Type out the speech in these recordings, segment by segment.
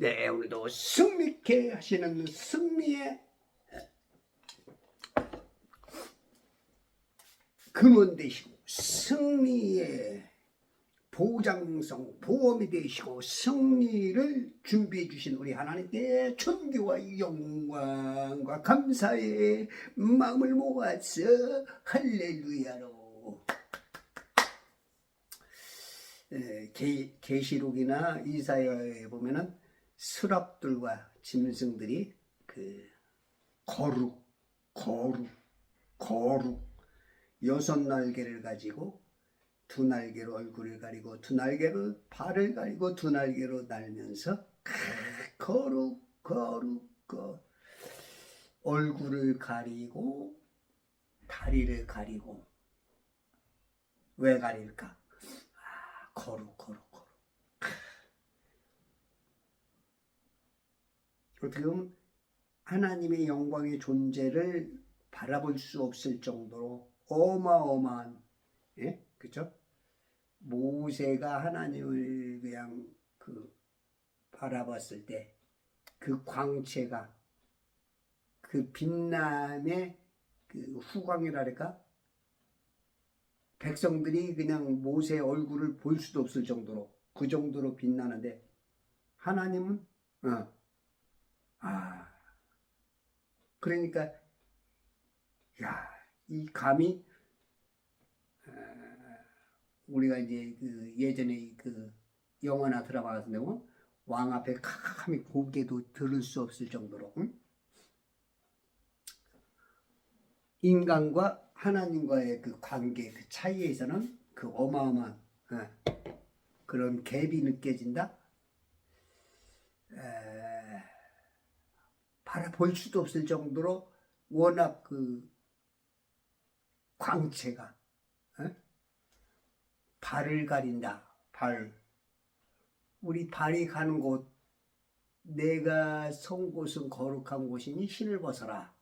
네, 오늘도 승리케 하시는 승리의 근원 되시고 승리의 보장성, 보험이 되시고 승리를 준비해 주신 우리 하나님께 존귀와 영광과 감사의 마음을 모아서 할렐루야로. 계시록이나 이사야에 보면은 스랍들과 짐승들이 그 거룩 여섯 날개를 가지고 두 날개로 얼굴을 가리고 두 날개로 발을 가리고 두 날개로 날면서 거룩 얼굴을 가리고 다리를 가리고 왜 가릴까? 거룩. 어떻게 보면 하나님의 영광의 존재를 바라볼 수 없을 정도로 어마어마한, 예? 그죠? 모세가 하나님을 그냥 바라봤을 때 그 광채가 그 빛남의 그 후광이랄까? 백성들이 그냥 모세의 얼굴을 볼 수도 없을 정도로 그 정도로 빛나는데 하나님은 그러니까 이 감이 우리가 이제 예전에 영화나 드라마 같은 데 보면 왕 앞에 감히 고개도 들을 수 없을 정도로 인간과 하나님과의 그 관계, 그 차이에서는 그 어마어마한 그런 갭이 느껴진다. 바라볼 수도 없을 정도로 워낙 그 광채가 발을 가린다. 우리 발이 가는 곳, 내가 선 곳은 거룩한 곳이니 신을 벗어라.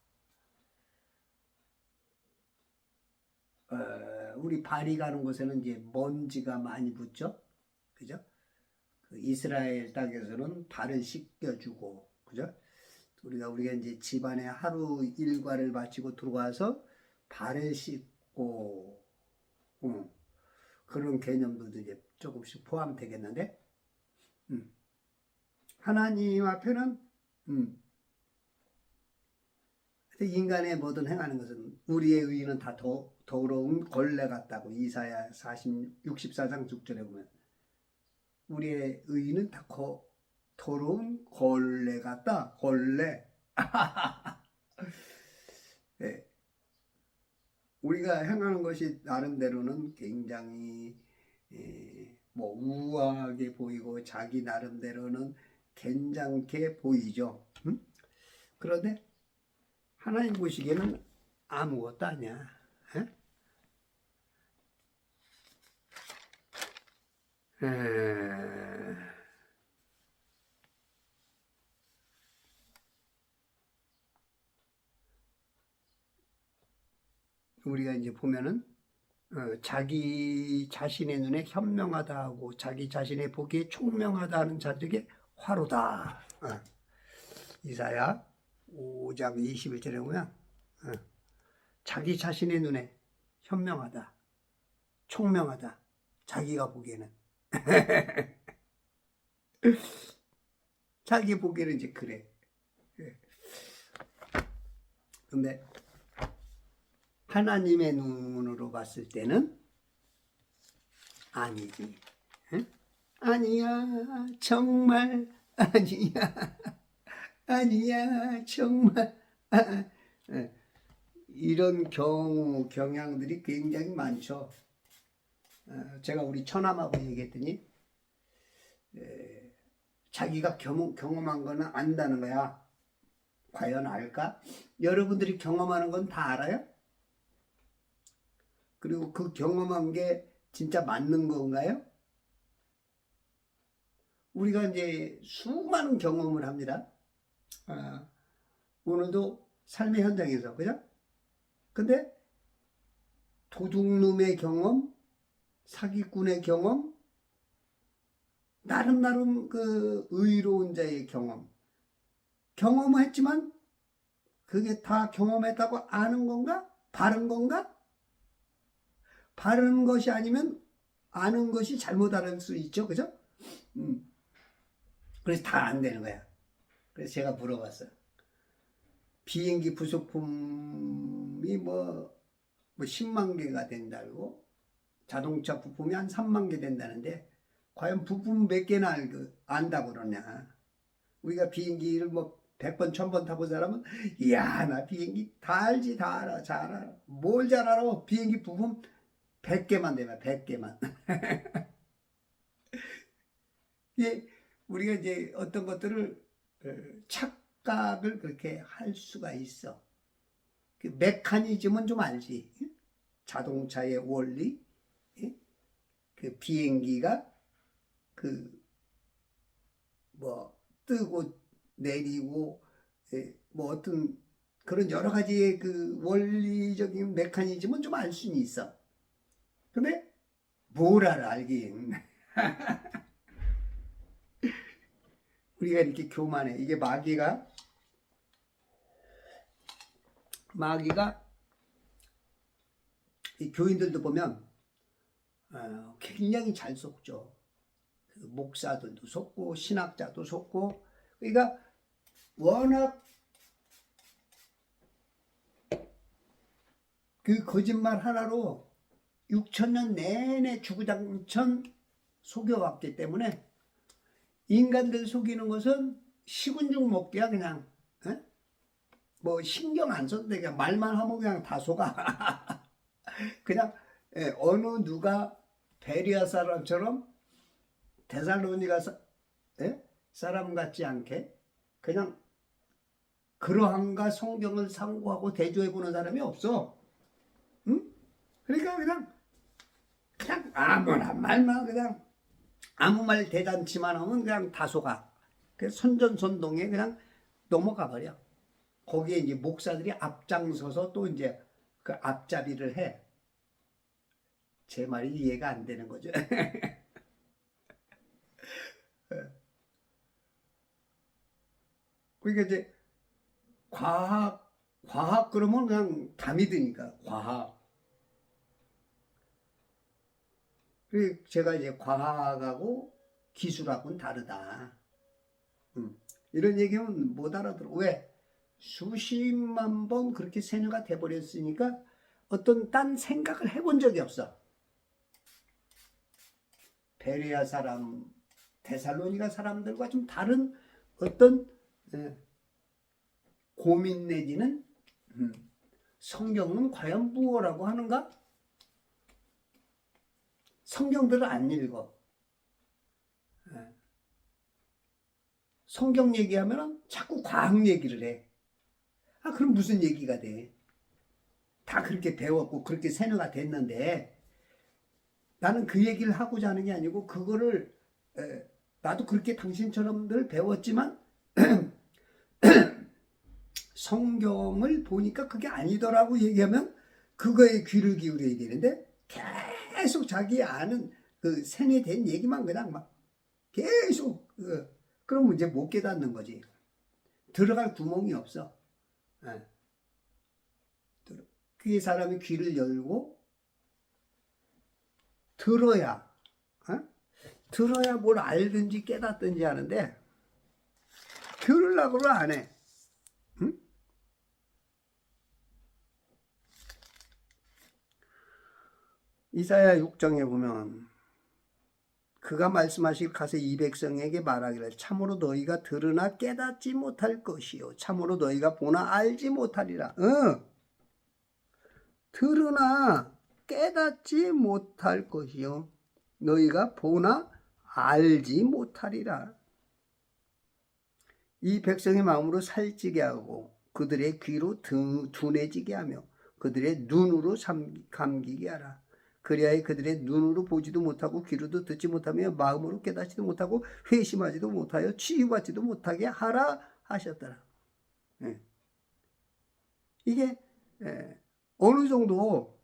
우리 발이 가는 곳에는 이제 먼지가 많이 붙죠. 그죠? 그 이스라엘 땅에서는 발을 씻겨주고, 그죠? 우리가 이제 집안에 하루 일과를 마치고 들어와서 발을 씻고, 그런 개념도 이제 조금씩 포함되겠는데, 하나님 앞에는, 인간의 모든 행하는 것은 우리의 의는 다 더러운 걸레 같다고 이사야 64장 6절에 보면 우리의 의는 다 더러운 걸레 같다. 걸레. 네. 우리가 행하는 것이 나름대로는 굉장히 뭐 우아하게 보이고 자기 나름대로는 괜찮게 보이죠. 그런데 하나님 보시기에는 아무것도 아니야. 우리가 이제 보면은 자기 자신의 눈에 현명하다 하고 자기 자신의 보기에 총명하다 하는 자들에게 화로다. 이사야 5장 21절에 보면 자기 자신의 눈에 현명하다, 총명하다, 자기가 보기에는 자기 보기에는 이제 그래. 근데 하나님의 눈으로 봤을 때는 아니지. 아니야, 정말 아니야, 정말. 이런 경향들이 굉장히 많죠. 제가 우리 처남하고 얘기했더니 자기가 경험한 거는 안다는 거야. 과연 알까? 여러분들이 경험하는 건 다 알아요? 그리고 그 경험한 게 진짜 맞는 건가요? 우리가 이제 수많은 경험을 합니다. 오늘도 삶의 현장에서, 그죠? 근데 도둑놈의 경험, 사기꾼의 경험, 나름 그 의로운 자의 경험을 했지만 그게 다 경험했다고 아는 건가? 바른 건가? 바른 것이 아니면 아는 것이 잘못 알을 수 있죠, 그죠? 그래서 다 안 되는 거야. 그래서 제가 물어봤어요. 비행기 부속품이 뭐 10만 개가 된다고, 자동차 부품이 한 3만 개 된다는데 과연 부품 몇 개나 안다고 그러냐. 우리가 비행기를 뭐 100번 1000번 타본 사람은 이야 나 비행기 다 알지, 다 알아, 잘 알아. 뭘 잘 알아? 비행기 부품 100개만 되면 100개만. 예, 우리가 이제 어떤 것들을 착각을 그렇게 할 수가 있어. 그 메커니즘은 좀 알지. 자동차의 원리, 그 비행기가 그 뭐 뜨고 내리고 뭐 어떤 그런 여러 가지의 그 원리적인 메커니즘은 좀 알 수는 있어. 근데 뭘 알긴. 우리가 이렇게 교만해. 이게 마귀가 이 교인들도 보면 굉장히 잘 속죠. 그 목사들도 속고 신학자도 속고. 그러니까 워낙 그 거짓말 하나로 6,000년 내내 주구장천 속여왔기 때문에 인간들 속이는 것은 식은 죽 먹기야. 그냥 뭐 신경 안 써도 돼. 그냥 말만 하면 그냥 다 속아. 그냥 어느 누가 베리아 사람처럼 데살로니가 사람 같지 않게 그냥 그러한가 성경을 상고하고 대조해 보는 사람이 없어. 응? 그러니까 그냥 아무나 말만 그냥 아무 말 대잔치만 하면 그냥 다 속아. 그래서 선전선동에 그냥 넘어가 버려. 거기에 이제 목사들이 앞장서서 또 이제 그 앞잡이를 해. 제 말이 이해가 안 되는 거죠. 그러니까 이제 과학 그러면 그냥 다 믿으니까 과학. 제가 이제 과학하고 기술하고는 다르다. 이런 얘기는 못 알아들어. 왜? 수십만 번 그렇게 세뇌가 돼버렸으니까 어떤 딴 생각을 해본 적이 없어. 베레아 사람, 데살로니가 사람들과 좀 다른 어떤 고민 내지는 성경은 과연 무엇라고 하는가? 성경들을 안 읽어. 성경 얘기하면 자꾸 과학 얘기를 해. 그럼 무슨 얘기가 돼? 다 그렇게 배웠고 그렇게 세뇌가 됐는데 나는 그 얘기를 하고자 하는 게 아니고 그거를 나도 그렇게 당신처럼 늘 배웠지만 성경을 보니까 그게 아니더라고 얘기하면 그거에 귀를 기울여야 되는데 계속 자기 아는 그 세뇌된 얘기만 그냥 막 계속 그러면 이제 못 깨닫는 거지. 들어갈 구멍이 없어. 그게 사람이 귀를 열고 들어야 뭘 알든지 깨닫든지 하는데 들으려고는 안 해. 응? 이사야 6장에 보면 그가 말씀하실 가서 이 백성에게 말하기를 참으로 너희가 들으나 깨닫지 못할 것이요 참으로 너희가 보나 알지 못하리라. 들으나 깨닫지 못할 것이요 너희가 보나 알지 못하리라. 이 백성의 마음으로 살찌게 하고 그들의 귀로 둔해지게 하며 그들의 눈으로 감기게 하라. 그리하여 그들의 눈으로 보지도 못하고 귀로도 듣지 못하며 마음으로 깨닫지도 못하고 회심하지도 못하여 치유받지도 못하게 하라 하셨더라. 이게 어느 정도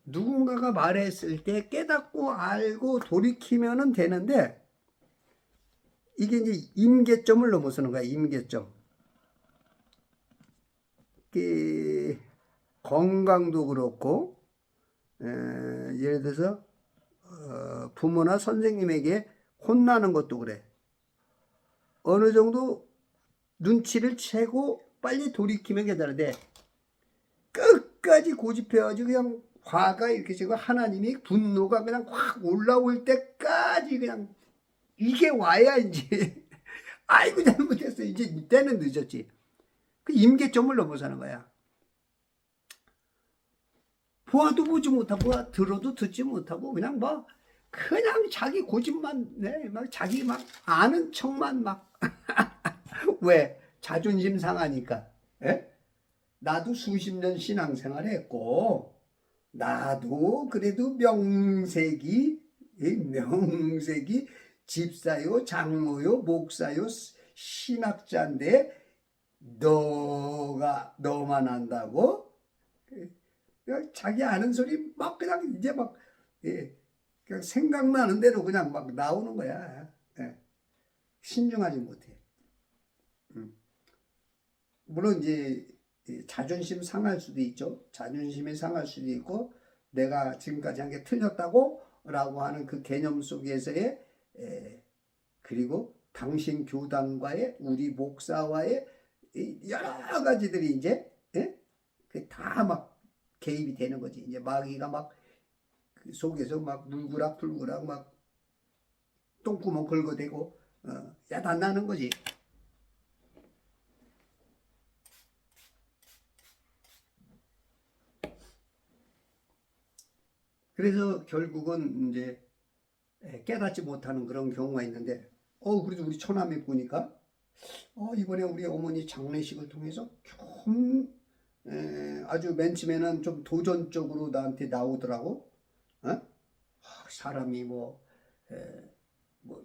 누군가가 말했을 때 깨닫고 알고 돌이키면 되는데 이게 이제 임계점을 넘어서는 거야. 임계점. 건강도 그렇고, 예를 들어서 부모나 선생님에게 혼나는 것도 그래. 어느 정도 눈치를 채고 빨리 돌이키면 괜찮은데 끝까지 고집해가지고 그냥 화가 이렇게 지고 하나님이 분노가 그냥 확 올라올 때까지 그냥 이게 와야 이제 아이고 잘못했어. 이제 때는 늦었지. 그 임계점을 넘어서는 거야. 보아도 보지 못하고 들어도 듣지 못하고 그냥 뭐 그냥 자기 고집만 막 자기 막 아는 척만 막 왜? 자존심 상하니까. 에? 나도 수십 년 신앙생활 했고 나도 그래도 명색이 집사요 장로요 목사요 신학자인데 너만 한다고? 그냥 자기 아는 소리 막 그냥 이제 막 그냥 생각나는 대로 그냥 막 나오는 거야. 신중하지 못해. 물론 이제 자존심 상할 수도 있죠. 자존심이 상할 수도 있고 내가 지금까지 한 게 틀렸다고 라고 하는 그 개념 속에서의 그리고 당신 교단과의 우리 목사와의 여러 가지들이 이제 다 막 개입이 되는 거지. 이제 마귀가 막 그 속에서 막 물구락불구락 막 똥구멍 긁어대고 야단나는 거지. 그래서 결국은 이제 깨닫지 못하는 그런 경우가 있는데, 그래도 우리 처남이 보니까, 이번에 우리 어머니 장례식을 통해서 아주 맨 처음에는 좀 도전적으로 나한테 나오더라고. 사람이 뭐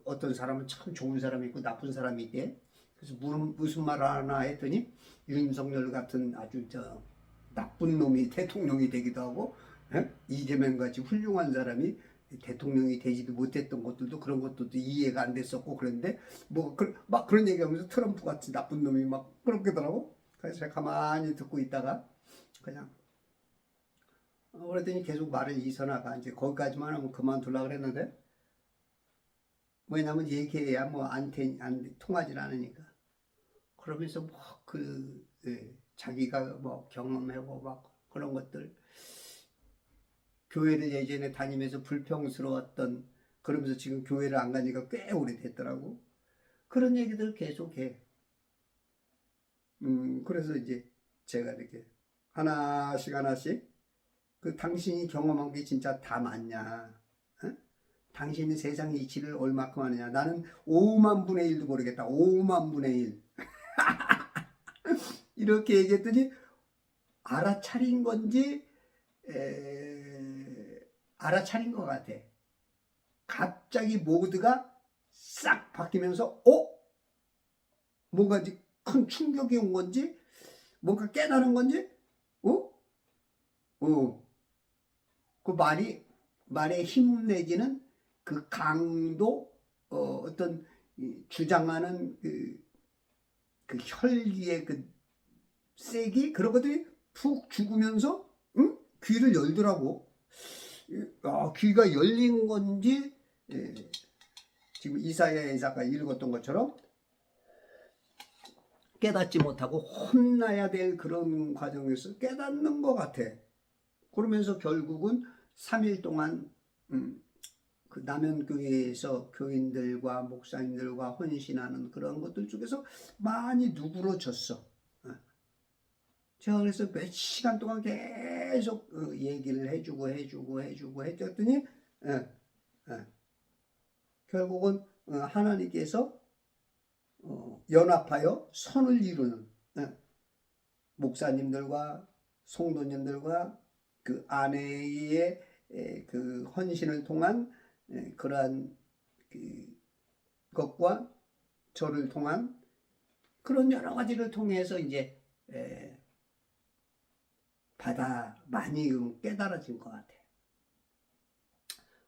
어떤 사람은 참 좋은 사람이 있고 나쁜 사람이 있대. 그래서 무슨 말 하나 했더니 윤석열 같은 아주 나쁜 놈이 대통령이 되기도 하고, 이재명 같이 훌륭한 사람이 대통령이 되지도 못했던 것들도 그런 것들도 이해가 안 됐었고 그런데 막 그런 얘기하면서 트럼프 같이 나쁜 놈이 막 그렇게더라고. 그래서 제가 가만히 듣고 있다가 그냥 그랬더니 계속 말을 이선아가 이제 거기까지만 하면 그만둘라 그랬는데 왜냐면 얘기해야 뭐 안 통하질 않으니까 그러면서 자기가 뭐 경험하고 막 그런 것들 교회를 예전에 다니면서 불평스러웠던 그러면서 지금 교회를 안 가니까 꽤 오래됐더라고. 그런 얘기들 계속 해. 그래서 이제 제가 이렇게 하나씩 그 당신이 경험한 게 진짜 다 맞냐? 당신이 세상 이치를 얼마큼 하느냐? 나는 5만 분의 1도 모르겠다. 5만 분의 1. 이렇게 얘기했더니 알아차린 건지 알아차린 것 같아. 갑자기 모드가 싹 바뀌면서 뭔가 큰 충격이 온 건지 뭔가 깨달은 건지 그 말의 힘 내지는 그 강도 어떤 주장하는 그 혈기의 그 세기 그런 것들이 푹 죽으면서 귀를 열더라고. 귀가 열린 건지 지금 이사야가 읽었던 것처럼 깨닫지 못하고 혼나야 될 그런 과정에서 깨닫는 것 같아. 그러면서 결국은 3일 동안 그 남현교회에서 교인들과 목사님들과 헌신하는 그런 것들 중에서 많이 누그러졌어. 제가 그래서 몇 시간 동안 계속 얘기를 해주고 해줬더니 결국은 하나님께서 연합하여 선을 이루는 목사님들과 성도님들과 그 아내의 그 헌신을 통한 그러한 것과 저를 통한 그런 여러 가지를 통해서 이제 많이 깨달아진 것 같아.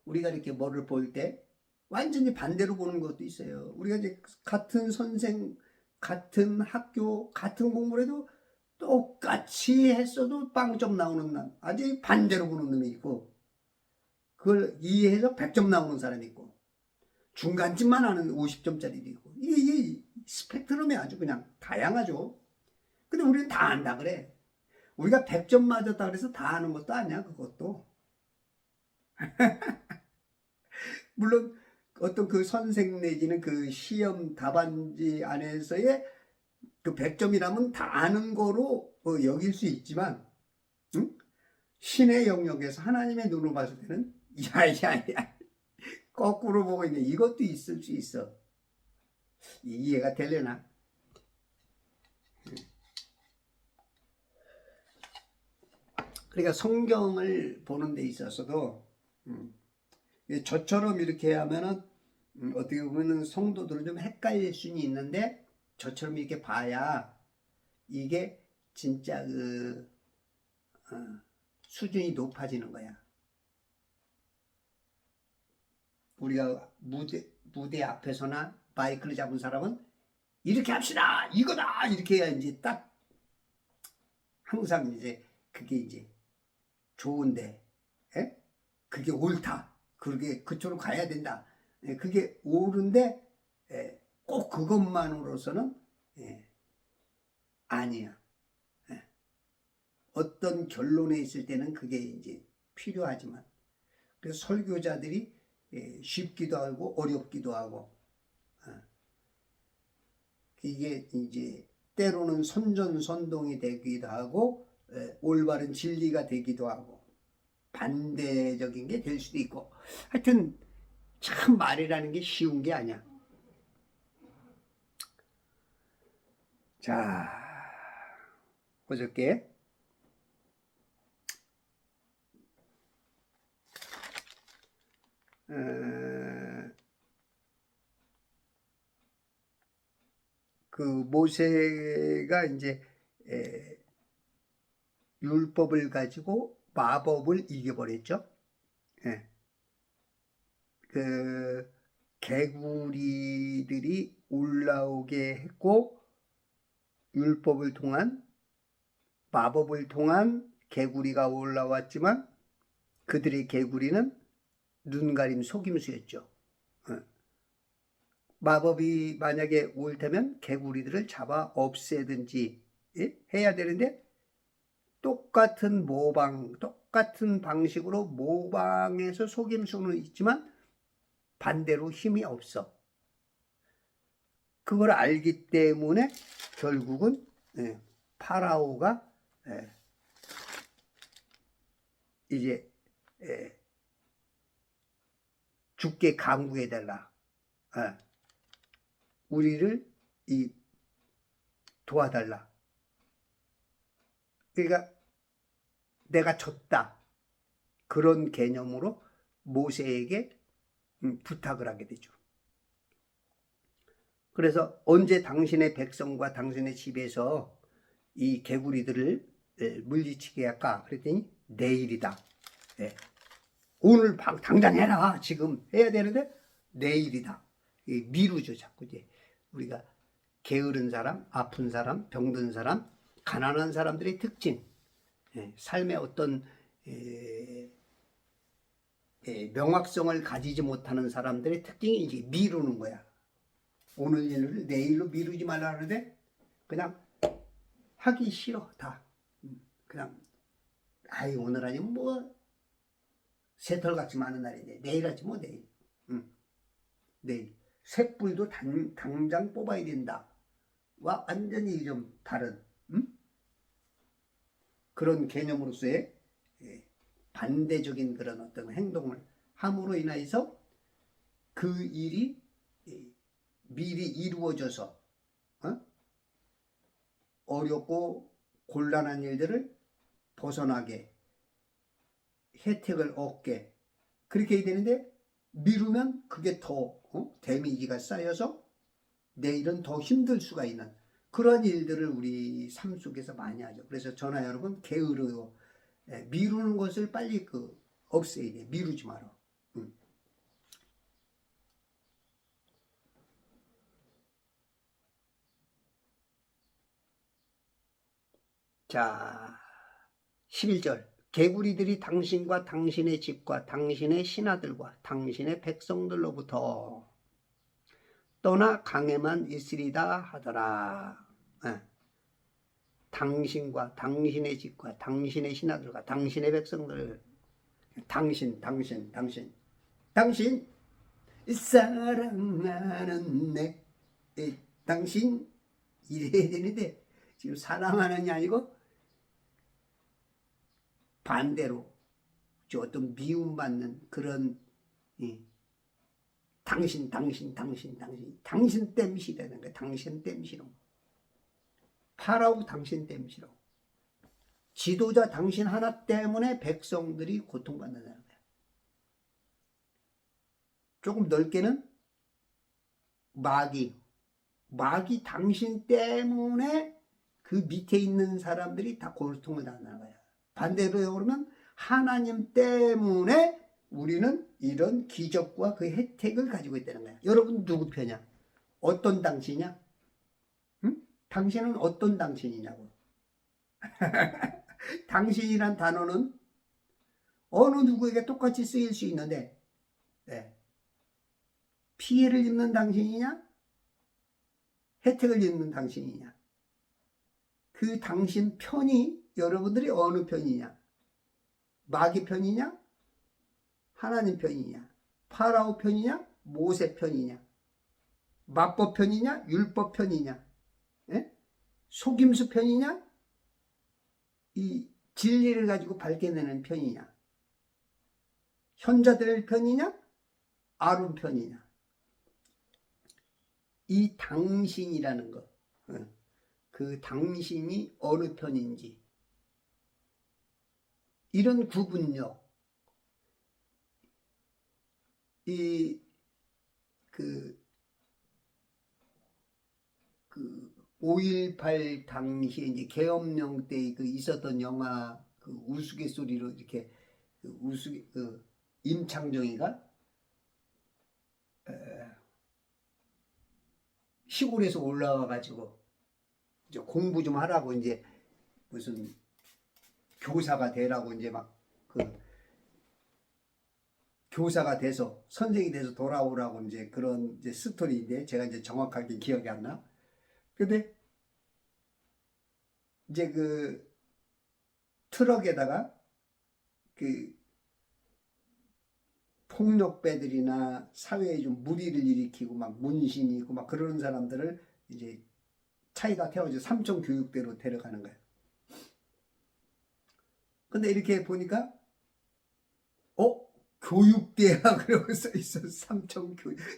우리가 이렇게 뭐를 볼 때 완전히 반대로 보는 것도 있어요. 우리가 이제 같은 선생, 같은 학교, 같은 공부를 해도 똑같이 했어도 빵점 나오는 남, 아주 반대로 보는 놈이 있고, 그걸 이해해서 100점 나오는 사람이 있고, 중간쯤만 하는 50점짜리도 있고, 이게 스펙트럼이 아주 그냥 다양하죠. 근데 우리는 다 안다 그래. 우리가 100점 맞았다 그래서 다 아는 것도 아니야, 그것도. 물론 어떤 그 선생 내지는 그 시험 답안지 안에서의 그 100점이라면 다 아는 거로 여길 수 있지만, 응? 신의 영역에서 하나님의 눈으로 봤을 때는 야야야 거꾸로 보고 있는 이것도 있을 수 있어. 이해가 되려나? 그러니까 성경을 보는 데 있어서도 저처럼 이렇게 하면은 어떻게 보면 성도들은 좀 헷갈릴 수는 있는데, 저처럼 이렇게 봐야 이게 진짜 수준이 높아지는 거야. 우리가 무대 앞에서나 마이크를 잡은 사람은 이렇게 합시다, 이거다, 이렇게 해야 이제 딱 항상 이제 그게 이제 좋은데, 에? 그게 옳다, 그게 그쪽으로 가야 된다, 그게 옳은데 꼭 그것만으로서는 아니야. 어떤 결론에 있을 때는 그게 이제 필요하지만, 그래서 설교자들이 쉽기도 하고 어렵기도 하고, 이게 이제 때로는 선전선동이 되기도 하고 올바른 진리가 되기도 하고 반대적인 게 될 수도 있고, 하여튼 참 말이라는 게 쉬운 게 아니야. 자, 어저께 그 모세가 이제 율법을 가지고 마법을 이겨버렸죠. 예. 그 개구리들이 올라오게 했고, 율법을 통한 마법을 통한 개구리가 올라왔지만 그들의 개구리는 눈가림 속임수였죠. 마법이 만약에 옳다면 개구리들을 잡아 없애든지 해야 되는데, 똑같은 모방, 똑같은 방식으로 모방해서 속임수는 있지만 반대로 힘이 없어. 그걸 알기 때문에 결국은 파라오가 이제 죽게 강구해달라, 우리를 도와달라. 그러니까 내가 졌다, 그런 개념으로 모세에게 부탁을 하게 되죠. 그래서 언제 당신의 백성과 당신의 집에서 이 개구리들을 물리치게 할까? 그랬더니 내일이다. 오늘 당장 해라, 지금 해야 되는데 내일이다. 미루죠, 자꾸. 이제 우리가 게으른 사람, 아픈 사람, 병든 사람, 가난한 사람들의 특징, 삶의 어떤 명확성을 가지지 못하는 사람들의 특징이 이제 미루는 거야. 오늘 일을 내일로 미루지 말라 하는데 그냥 하기 싫어, 다. 그냥 오늘 아니면 뭐 새털같이 많은 날인데 내일 하지 뭐, 내일. 내일. 쇳불도 당장 뽑아야 된다 와 완전히 좀 다른 그런 개념으로서의 반대적인 그런 어떤 행동을 함으로 인하여서 그 일이 미리 이루어져서 어렵고 곤란한 일들을 벗어나게, 혜택을 얻게, 그렇게 해야 되는데 미루면 그게 더 데미지가 쌓여서 내일은 더 힘들 수가 있는 그런 일들을 우리 삶 속에서 많이 하죠. 그래서 저나 여러분, 게으르고 미루는 것을 빨리 없애야 돼. 미루지 마라. 자, 11절. 개구리들이 당신과 당신의 집과 당신의 신하들과 당신의 백성들로부터 떠나 강에만 있으리다 하더라. 당신과 당신의 집과 당신의 신하들과 당신의 백성들. 당신 사랑하는 내 당신 이래야 되는데 지금 사랑하는 게 아니고 반대로 어떤 미움받는 그런 당신 땜시라는 거야. 당신 땜시로. 파라오 당신 땜시로. 지도자 당신 하나 때문에 백성들이 고통받는다는 거야. 조금 넓게는 마귀 당신 때문에 그 밑에 있는 사람들이 다 고통을 당하는 거야. 반대로 그러면 하나님 때문에 우리는 이런 기적과 그 혜택을 가지고 있다는 거야. 여러분 누구 편이야? 어떤 당신이냐? 응? 당신은 어떤 당신이냐고. 당신이란 단어는 어느 누구에게 똑같이 쓰일 수 있는데 피해를 입는 당신이냐? 혜택을 입는 당신이냐? 그 당신 편이 여러분들이 어느 편이냐? 마귀 편이냐? 하나님 편이냐? 파라오 편이냐? 모세 편이냐? 마법 편이냐? 율법 편이냐? 속임수 편이냐? 이 진리를 가지고 밝혀내는 편이냐? 현자들 편이냐? 아론 편이냐? 이 당신이라는 것, 그 당신이 어느 편인지 이런 구분력, 그 5.18 당시에 이제 계엄령 때 그 있었던 영화 그 우스갯소리로 이렇게 임창정이가 시골에서 올라와 가지고 이제 공부 좀 하라고 이제 무슨 교사가 되라고 이제 막 교사가 돼서 선생이 돼서 돌아오라고 이제 그런 이제 스토리인데 제가 이제 정확하게 기억이 안 나. 근데 이제 그 트럭에다가 그 폭력배들이나 사회에 좀 무리를 일으키고 막 문신이 있고 막 그러는 사람들을 이제 차에다 태워서 삼청 교육대로 데려가는 거예요. 근데 이렇게 보니까 교육대학이라고 써 있어.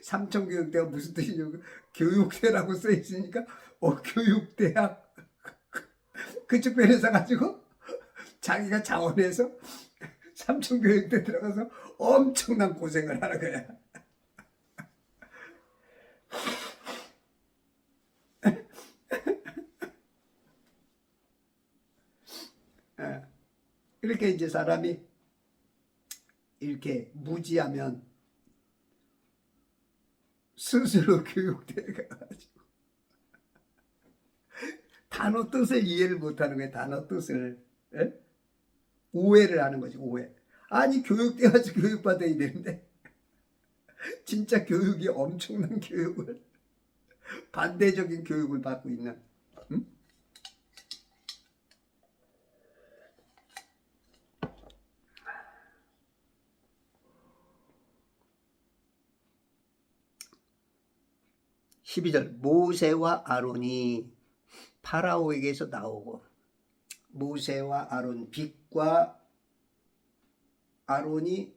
삼청교육대가 무슨 뜻이냐고 교육대라고 써 있으니까 교육대학 그쪽 변호사 가지고 자기가 자원해서 삼청교육대 들어가서 엄청난 고생을 하는 거야. 이렇게 이제 사람이 이렇게 무지하면 스스로 교육대 가가지고 단어 뜻을 이해를 못하는 거예요. 단어 뜻을. 오해를 하는 거지. 오해. 아니 교육대 가지고 교육받아야 되는데 진짜 교육이 엄청난 교육을 반대적인 교육을 받고 있는. 응? 12절 모세와 아론이 파라오에게서 나오고 모세와 아론 빛과 아론이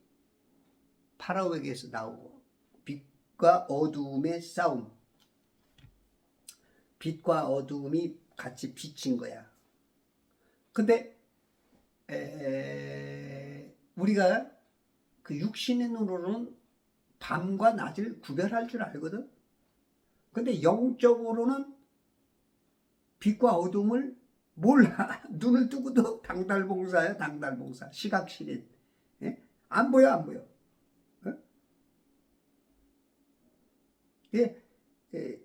파라오에게서 나오고 빛과 어두움의 싸움. 빛과 어두움이 같이 비친 거야. 근데 우리가 그 육신의 눈으로는 밤과 낮을 구별할 줄 알거든. 근데 영적으로는 빛과 어둠을 몰라. 눈을 뜨고도 당달봉사야. 당달봉사. 시각실인. 안 보여. 안 보여.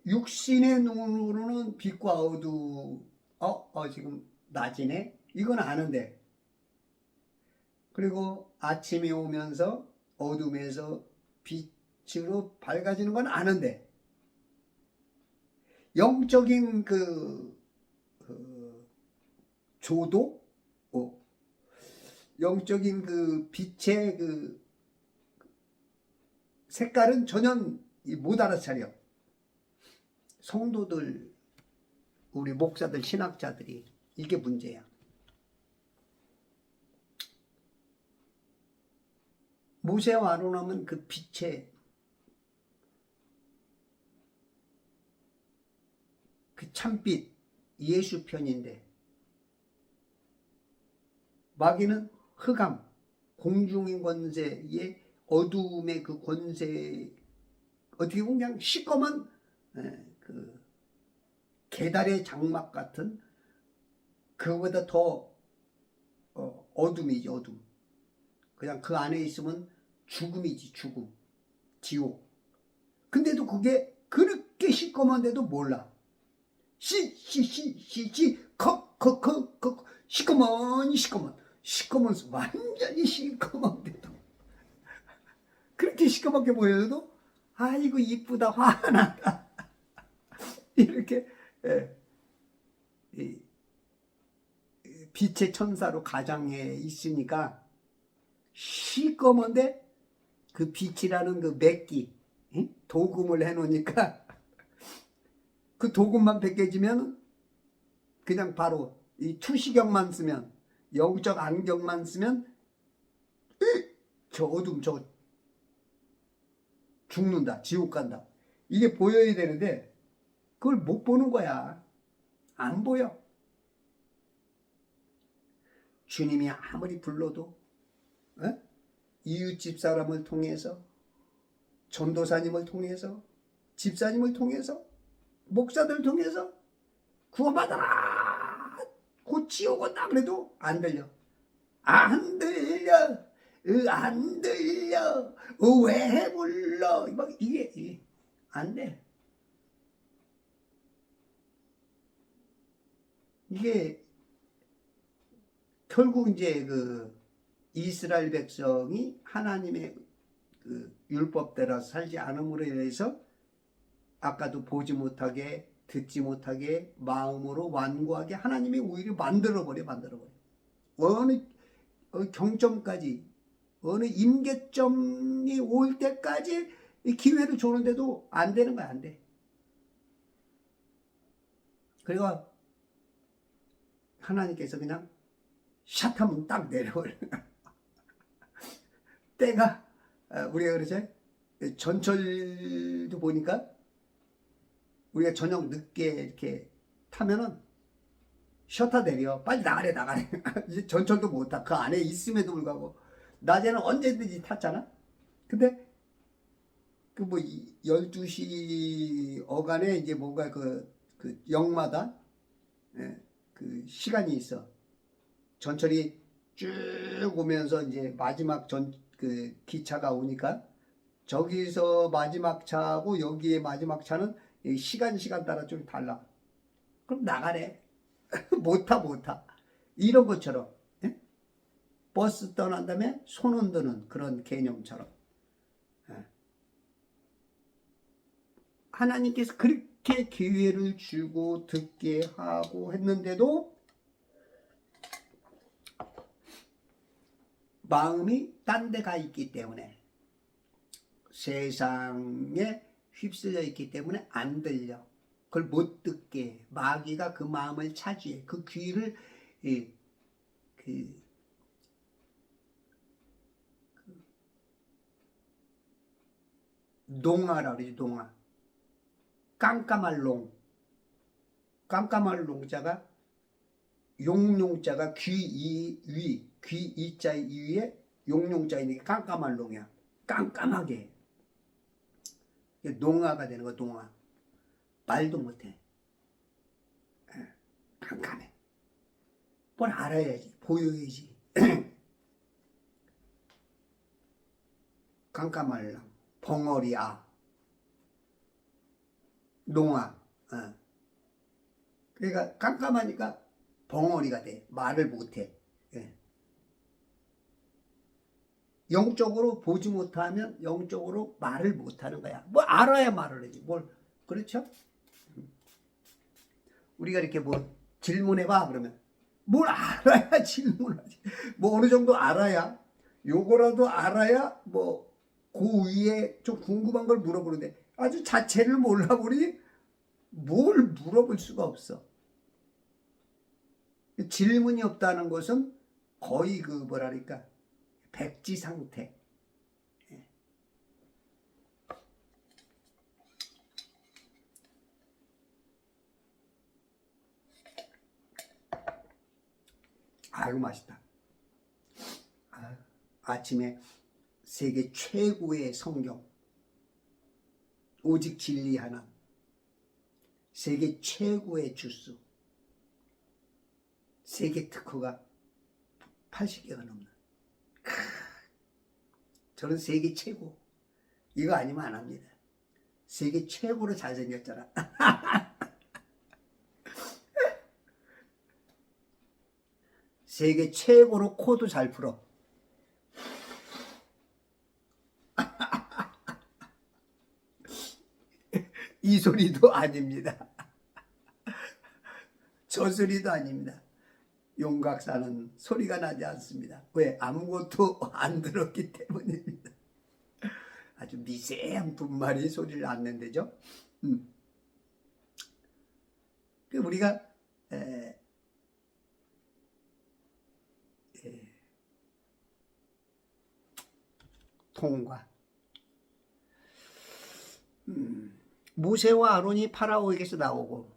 육신의 눈으로는 빛과 어둠. 지금 낮이네 이건 아는데, 그리고 아침이 오면서 어둠에서 빛으로 밝아지는 건 아는데, 영적인 조도, 영적인 그 빛의 그 색깔은 전혀 못 알아차려. 성도들, 우리 목사들, 신학자들이 이게 문제야. 모세와 아론하면 그 빛의 그 참빛 예수 편인데, 마귀는 흑암, 공중인 권세의 어둠의 그 권세, 어떻게 보면 그냥 시꺼먼 그 계달의 장막 같은, 그거보다 더 어둠이지, 어둠. 그냥 그 안에 있으면 죽음이지, 죽음, 지옥. 근데도 그게 그렇게 시꺼먼데도 몰라. 시꺼먼 완전히 시꺼먼데도, 그렇게 시꺼멓게 보여도 아이고 이쁘다, 환하다 이렇게 빛의 천사로 가장해 있으니까 시꺼먼데, 그 빛이라는 그 맥기, 도금을 해놓으니까 그 도금만 벗겨지면 그냥 바로 이 투시경만 쓰면, 영적 안경만 쓰면 저 어둠, 저 죽는다, 지옥 간다, 이게 보여야 되는데 그걸 못 보는 거야. 안 보여. 주님이 아무리 불러도 이웃집 사람을 통해서, 전도사님을 통해서, 집사님을 통해서, 목사들 통해서 구원받아라, 곧 지옥 온다 그래도 안 들려. 안 들려. 안 들려. 왜 불러. 막 이게 안 돼. 이게 결국 이제 그 이스라엘 백성이 하나님의 그 율법대로 살지 않음으로 인해서, 아까도 보지 못하게, 듣지 못하게, 마음으로 완고하게 하나님이 오히려 만들어버려. 어느 경점까지, 어느 임계점이 올 때까지 이 기회를 주는데도 안 되는 거야, 안 돼. 그리고 하나님께서 그냥 샷하면 딱 내려올 때가, 우리가 그러죠, 전철도 보니까 우리가 저녁 늦게 이렇게 타면은 셔터 내려, 빨리 나가래. 이제 전철도 못 타. 그 안에 있음에도 불구하고. 낮에는 언제든지 탔잖아. 근데 그 뭐 12시 어간에 이제 뭔가 그 역마다 그 시간이 있어. 전철이 쭉 오면서 이제 마지막 그 기차가 오니까, 저기서 마지막 차하고 여기에 마지막 차는 시간 따라 좀 달라. 그럼 나가래. 못 타. 이런 것처럼, 버스 떠난 다음에 손 흔드는 그런 개념처럼, 하나님께서 그렇게 기회를 주고 듣게 하고 했는데도 마음이 딴 데 가 있기 때문에, 세상에 휩쓸려 있기 때문에 안 들려. 그걸 못 듣게 마귀가 그 마음을 차지해. 그 귀를 농아라 그러지, 농아. 깜깜할 농자가, 용용자가 귀 이자 위에 용용자이니까 깜깜할 농이야. 깜깜하게 농아가 되는 거야. 농아. 말도 못해. 깜깜해. 뭘 알아야지, 보여야지. 깜깜할 농, 벙어리야, 농아. 그러니까 깜깜하니까 벙어리가 돼. 말을 못해. 예. 영적으로 보지 못하면 영적으로 말을 못하는 거야. 뭐 알아야 말을 하지. 뭘 그렇죠? 우리가 이렇게 뭐 질문해봐 그러면 뭘 알아야 질문하지. 뭐 어느 정도 알아야 요거라도 알아야 뭐 그 위에 좀 궁금한 걸 물어보는데 아주 자체를 몰라보니 뭘 물어볼 수가 없어. 질문이 없다는 것은 거의 그 뭐랄까 백지 상태. 아유 맛있다. 아침에 세계 최고의 성경 오직 진리 하나, 세계 최고의 주스, 세계 특허가 80개가 넘는. 저는 세계 최고 이거 아니면 안 합니다. 세계 최고로 잘생겼잖아. 세계 최고로 코도 잘 풀어. 이 소리도 아닙니다. 저 소리도 아닙니다. 용각사는 소리가 나지 않습니다. 왜? 아무것도 안 들었기 때문입니다. 아주 미세한 분말이 소리를 안 낸대죠. 우리가 통과. 모세와 아론이 파라오에게서 나오고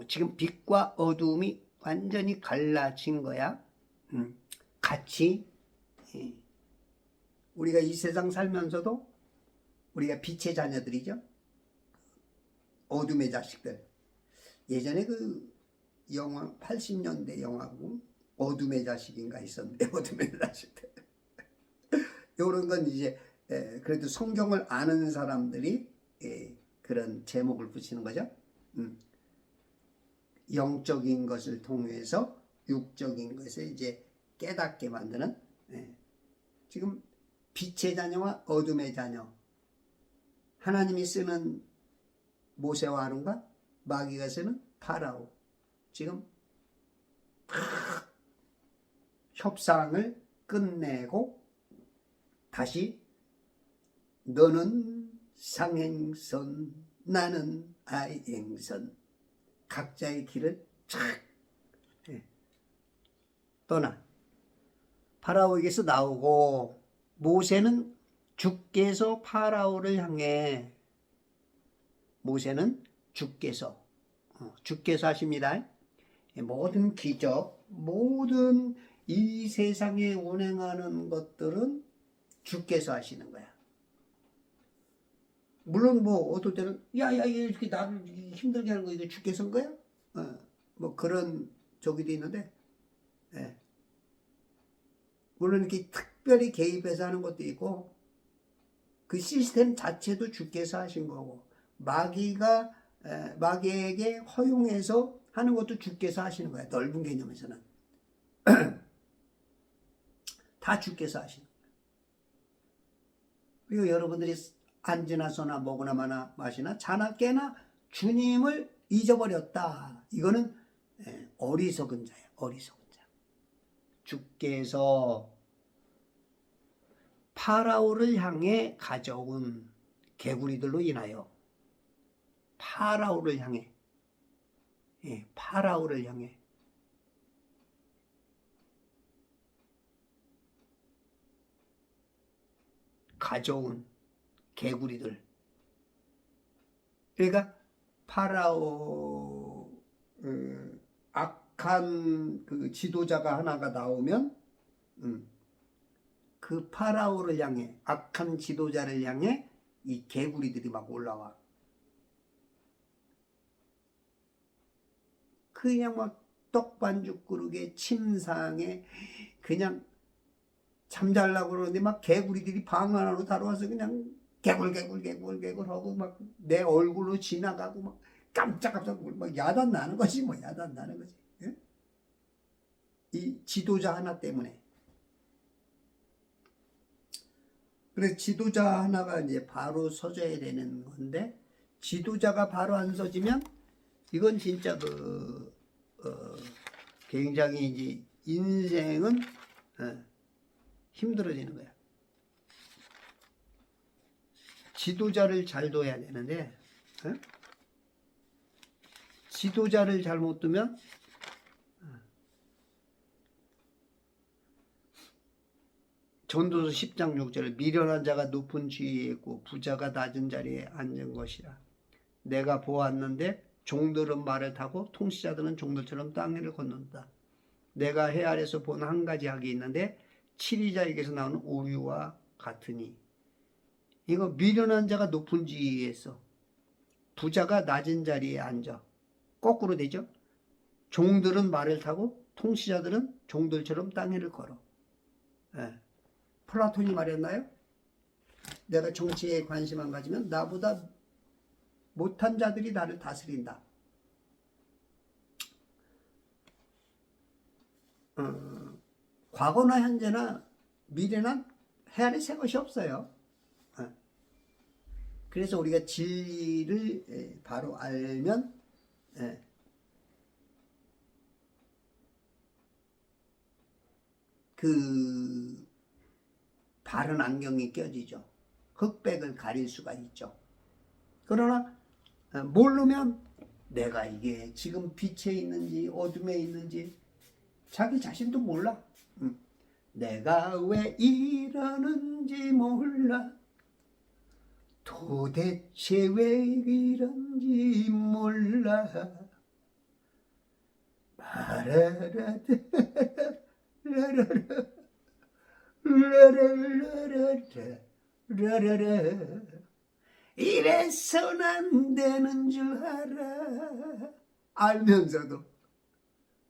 지금 빛과 어두움이 완전히 갈라진 거야. 같이 우리가 이 세상 살면서도 우리가 빛의 자녀들이죠. 어둠의 자식들. 예전에 그 영화 80년대 영화고 어둠의 자식인가 있었는데 어둠의 자식들. 이런 건 이제 그래도 성경을 아는 사람들이 그런 제목을 붙이는 거죠. 영적인 것을 통해서 육적인 것을 이제 깨닫게 만드는 지금 빛의 자녀와 어둠의 자녀. 하나님이 쓰는 모세와 아론과 마귀가 쓰는 파라오. 지금 협상을 끝내고 다시 너는 상행선 나는 하행선 각자의 길을 착 떠나 파라오에게서 나오고 모세는 주께서 파라오를 향해 모세는 주께서 하십니다. 모든 기적 모든 이 세상에 운행하는 것들은 주께서 하시는 거야. 물론 뭐 어떨 때는 야야 이렇게 나를 힘들게 하는 거 이거 주께서 한 거야? 뭐 그런 저기도 있는데 물론 이렇게 특별히 개입해서 하는 것도 있고 그 시스템 자체도 주께서 하신 거고 마귀에게 허용해서 하는 것도 주께서 하시는 거야. 넓은 개념에서는 다 주께서 하시는 거야. 그리고 여러분들이 안지나 소나 먹으나 마나 마시나 자나 깨나 주님을 잊어버렸다. 이거는 어리석은 자예요. 어리석은 자. 주께서 파라오를 향해 가져온 개구리들로 인하여 파라오를 향해 파라오를 향해 가져온 개구리들. 그러니까 파라오 악한 그 지도자가 하나가 나오면 그 파라오를 향해 악한 지도자를 향해 이 개구리들이 막 올라와. 그냥 막 떡반죽 그릇에 침상에 그냥 잠자려고 그러는데 막 개구리들이 방 안으로 달아와서 그냥 개굴 하고 막 내 얼굴로 지나가고 막 깜짝깜짝 막 야단 나는 거지 뭐 야단 나는 거지. 예? 이 지도자 하나 때문에. 그래서 지도자 하나가 이제 바로 서줘야 되는 건데, 지도자가 바로 안 서지면 이건 진짜 굉장히 이제 인생은 힘들어지는 거야. 지도자를 잘 둬야 되는데, 지도자를 잘못 두면 전도서 10장 6절에 미련한 자가 높은 지위에 있고 부자가 낮은 자리에 앉은 것이라. 내가 보았는데 종들은 말을 타고 통치자들은 종들처럼 땅 위를 걷는다. 내가 해 아래서 본 한 가지 학이 있는데 치리자에게서 나오는 오류와 같으니. 이거 미련한 자가 높은 지위에 있어. 부자가 낮은 자리에 앉아. 거꾸로 되죠. 종들은 말을 타고 통치자들은 종들처럼 땅 위를 걸어. 플라톤이 말했나요? 내가 정치에 관심 안 가지면 나보다 못한 자들이 나를 다스린다. 과거나 현재나 미래나 해 아래 새 것이 없어요. 그래서 우리가 진리를 바로 알면 그 바른 안경이 껴지죠. 흑백을 가릴 수가 있죠. 그러나 모르면 내가 이게 지금 빛에 있는지 어둠에 있는지 자기 자신도 몰라. 내가 왜 이러는지 몰라. 도대체 왜 이런지 몰라. 라라라 라라라 이래선 안 되는 줄 알아. 알면서도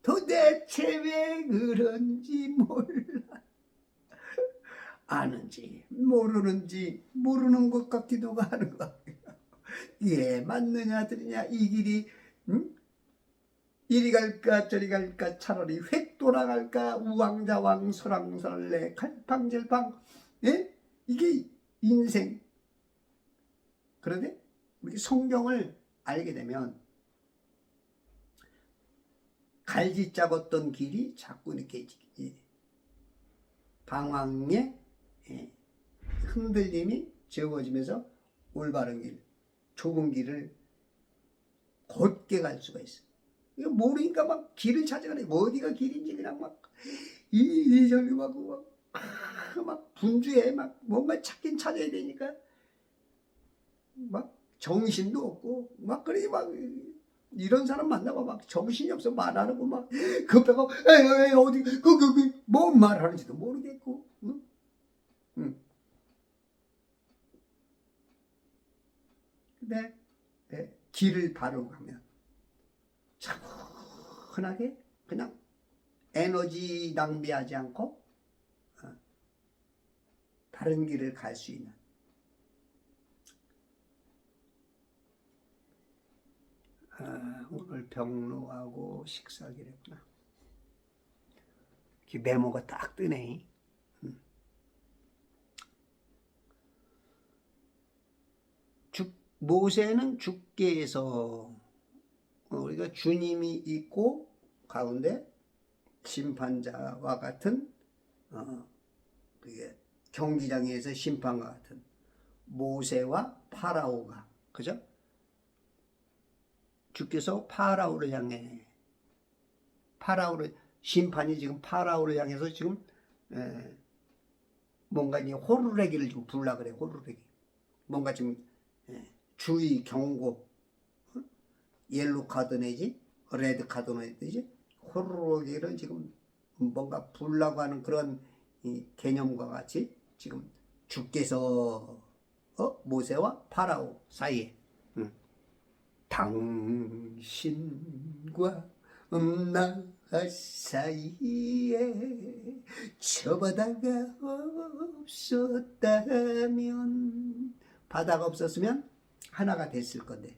도대체 왜 그런지 몰라. 아는지 모르는지 모르는 것 같기도 하는 것 같아요. 이게 맞느냐 들으냐, 이 길이 이리 갈까 저리 갈까, 차라리 획 돌아갈까, 우왕좌왕 설왕설래 갈팡질팡. 이게 인생. 그런데 우리 성경을 알게 되면 갈짓자 걷던 길이 자꾸 이렇게 방황의 흔들림이 지워지면서 올바른 길, 좁은 길을 곧게 갈 수가 있어. 이거 모르니까 막 길을 찾아가네. 어디가 길인지 그냥 막 이리저리 막 분주해. 막 뭔가 찾긴 찾아야 되니까 막 정신도 없고 막 그래. 막 이런 사람 만나고 막 정신이 없어. 말하고 막 급해가 어디 뭔 말하는지도 모르겠고. 근데 길을 바로 가면 차분하게 그냥 에너지 낭비하지 않고 다른 길을 갈 수 있는. 오늘 병로하고 식사하기로 했구나. 메모가 딱 뜨네. 모세는 주께서, 우리가 주님이 있고 가운데 심판자와 같은 그게 경기장에서 심판과 같은 모세와 파라오가, 그죠? 주께서 파라오를 향해, 파라오를, 심판이 지금 파라오를 향해서 지금 뭔가 이 호루라기를 좀 불라 그래. 호루라기 뭔가 지금 주의 경고, 옐로 카드 내지 레드 카드 내지 호루라기를 지금 뭔가 불라고 하는 그런 이 개념과 같이 지금 주께서 모세와 파라오 사이에 당신과 나 사이에 저 바다가 없었다면, 바다가 없었으면 하나가 됐을 건데,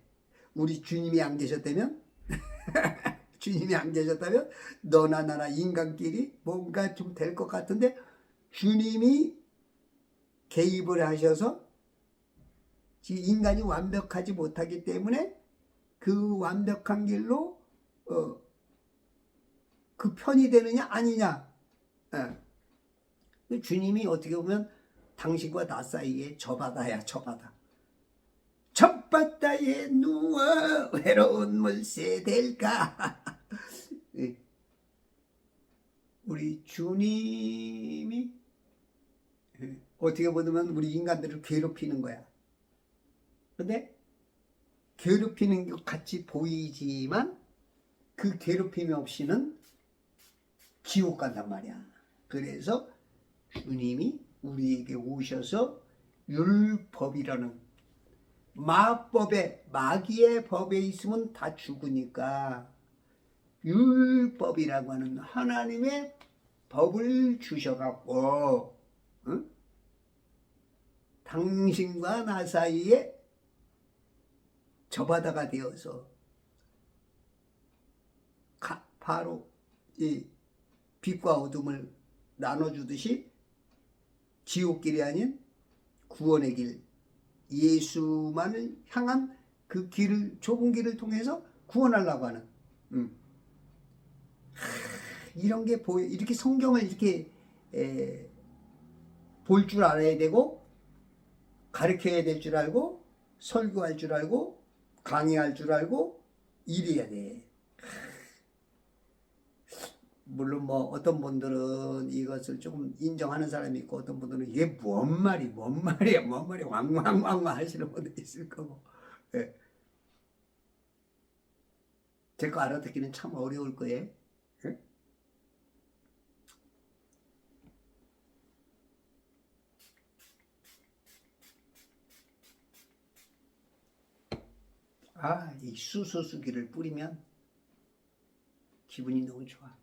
우리 주님이 안 계셨다면 주님이 안 계셨다면 너나 나나 인간끼리 뭔가 좀 될 것 같은데 주님이 개입을 하셔서 인간이 완벽하지 못하기 때문에 그 완벽한 길로 그 편이 되느냐 아니냐. 주님이 어떻게 보면 당신과 나 사이에 저 바다야, 저 바다. 저 바다에 누워 외로운 물새 될까. 우리 주님이 어떻게 보면 우리 인간들을 괴롭히는 거야. 근데 괴롭히는 것 같이 보이지만 그 괴롭힘이 없이는 지옥 간단 말이야. 그래서 주님이 우리에게 오셔서 율법이라는 마법에, 마귀의 법에 있으면 다 죽으니까 율법이라고 하는 하나님의 법을 주셔갖고 당신과 나 사이에 저 바다가 되어서 바로 이 빛과 어둠을 나눠주듯이 지옥길이 아닌 구원의 길, 예수만을 향한 그 길을, 좁은 길을 통해서 구원하려고 하는 이런 게 보여. 이렇게 성경을 이렇게 볼 줄 알아야 되고 가르쳐야 될 줄 알고 설교할 줄 알고 강의할 줄 알고 이래야 돼. 물론 뭐 어떤 분들은 이것을 조금 인정하는 사람이 있고 어떤 분들은 이게 뭔 말이야 왕왕왕왕 하시는 분도 있을 거고. 예. 제 거 알아듣기는 참 어려울 거예요. 예? 이 수소수기를 뿌리면 기분이 너무 좋아.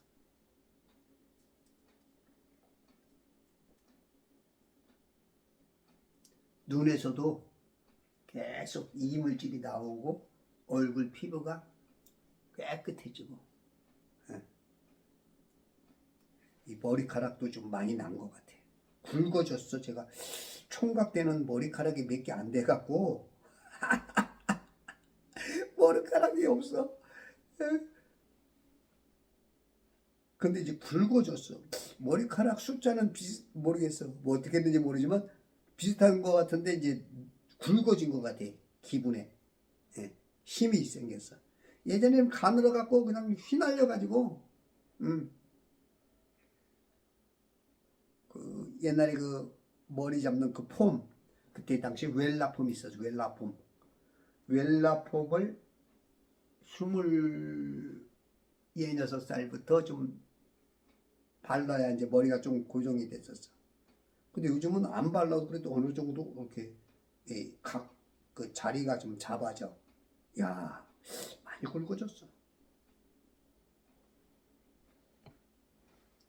눈에서도 계속 이물질이 나오고 얼굴 피부가 깨끗해지고 이 머리카락도 좀 많이 난 것 같아. 굵어졌어. 제가 총각되는 머리카락이 몇 개 안 돼갖고 머리카락이 없어. 근데 이제 굵어졌어. 머리카락 숫자는 모르겠어. 뭐 어떻게 했는지 모르지만 비슷한 것 같은데 이제 굵어진 것 같아. 기분에 힘이 생겼어. 예전에는 가늘어 갖고 그냥 휘날려 가지고 그 옛날에 그 머리 잡는 그 폼, 그때 당시 웰라폼이 있었어. 웰라폼을 26살부터 좀 발라야 이제 머리가 좀 고정이 됐었어. 근데 요즘은 안 발라도 그래도 어느 정도 이렇게 각 그 자리가 좀 잡아져. 야, 많이 굵어졌어.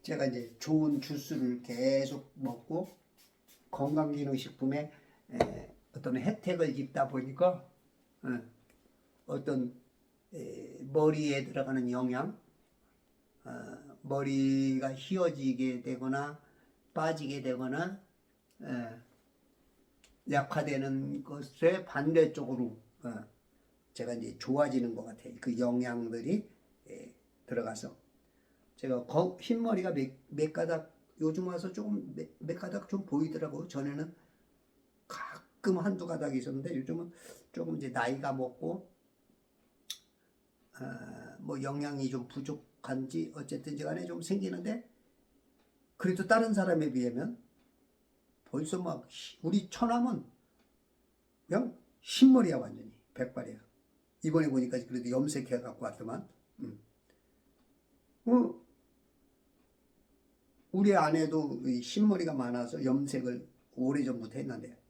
제가 이제 좋은 주스를 계속 먹고 건강기능식품에 어떤 혜택을 입다 보니까 어떤 머리에 들어가는 영양, 머리가 휘어지게 되거나 빠지게 되거나 약화되는 것에 반대쪽으로 제가 이제 좋아지는 것 같아요. 그 영양들이 들어가서 제가 흰머리가 몇 가닥 요즘 와서 조금 몇 가닥 좀 보이더라고요. 전에는 가끔 한두 가닥이 있었는데 요즘은 조금 이제 나이가 먹고 뭐 영양이 좀 부족한지 어쨌든지 간에 좀 생기는데 그래도 다른 사람에 비하면 벌써 막 우리 처남은 그냥 흰머리야. 완전히 백발이야. 이번에 보니까 그래도 염색해 갖고 왔더만. 우리 아내도 흰머리가 많아서 염색을 오래전부터 했는데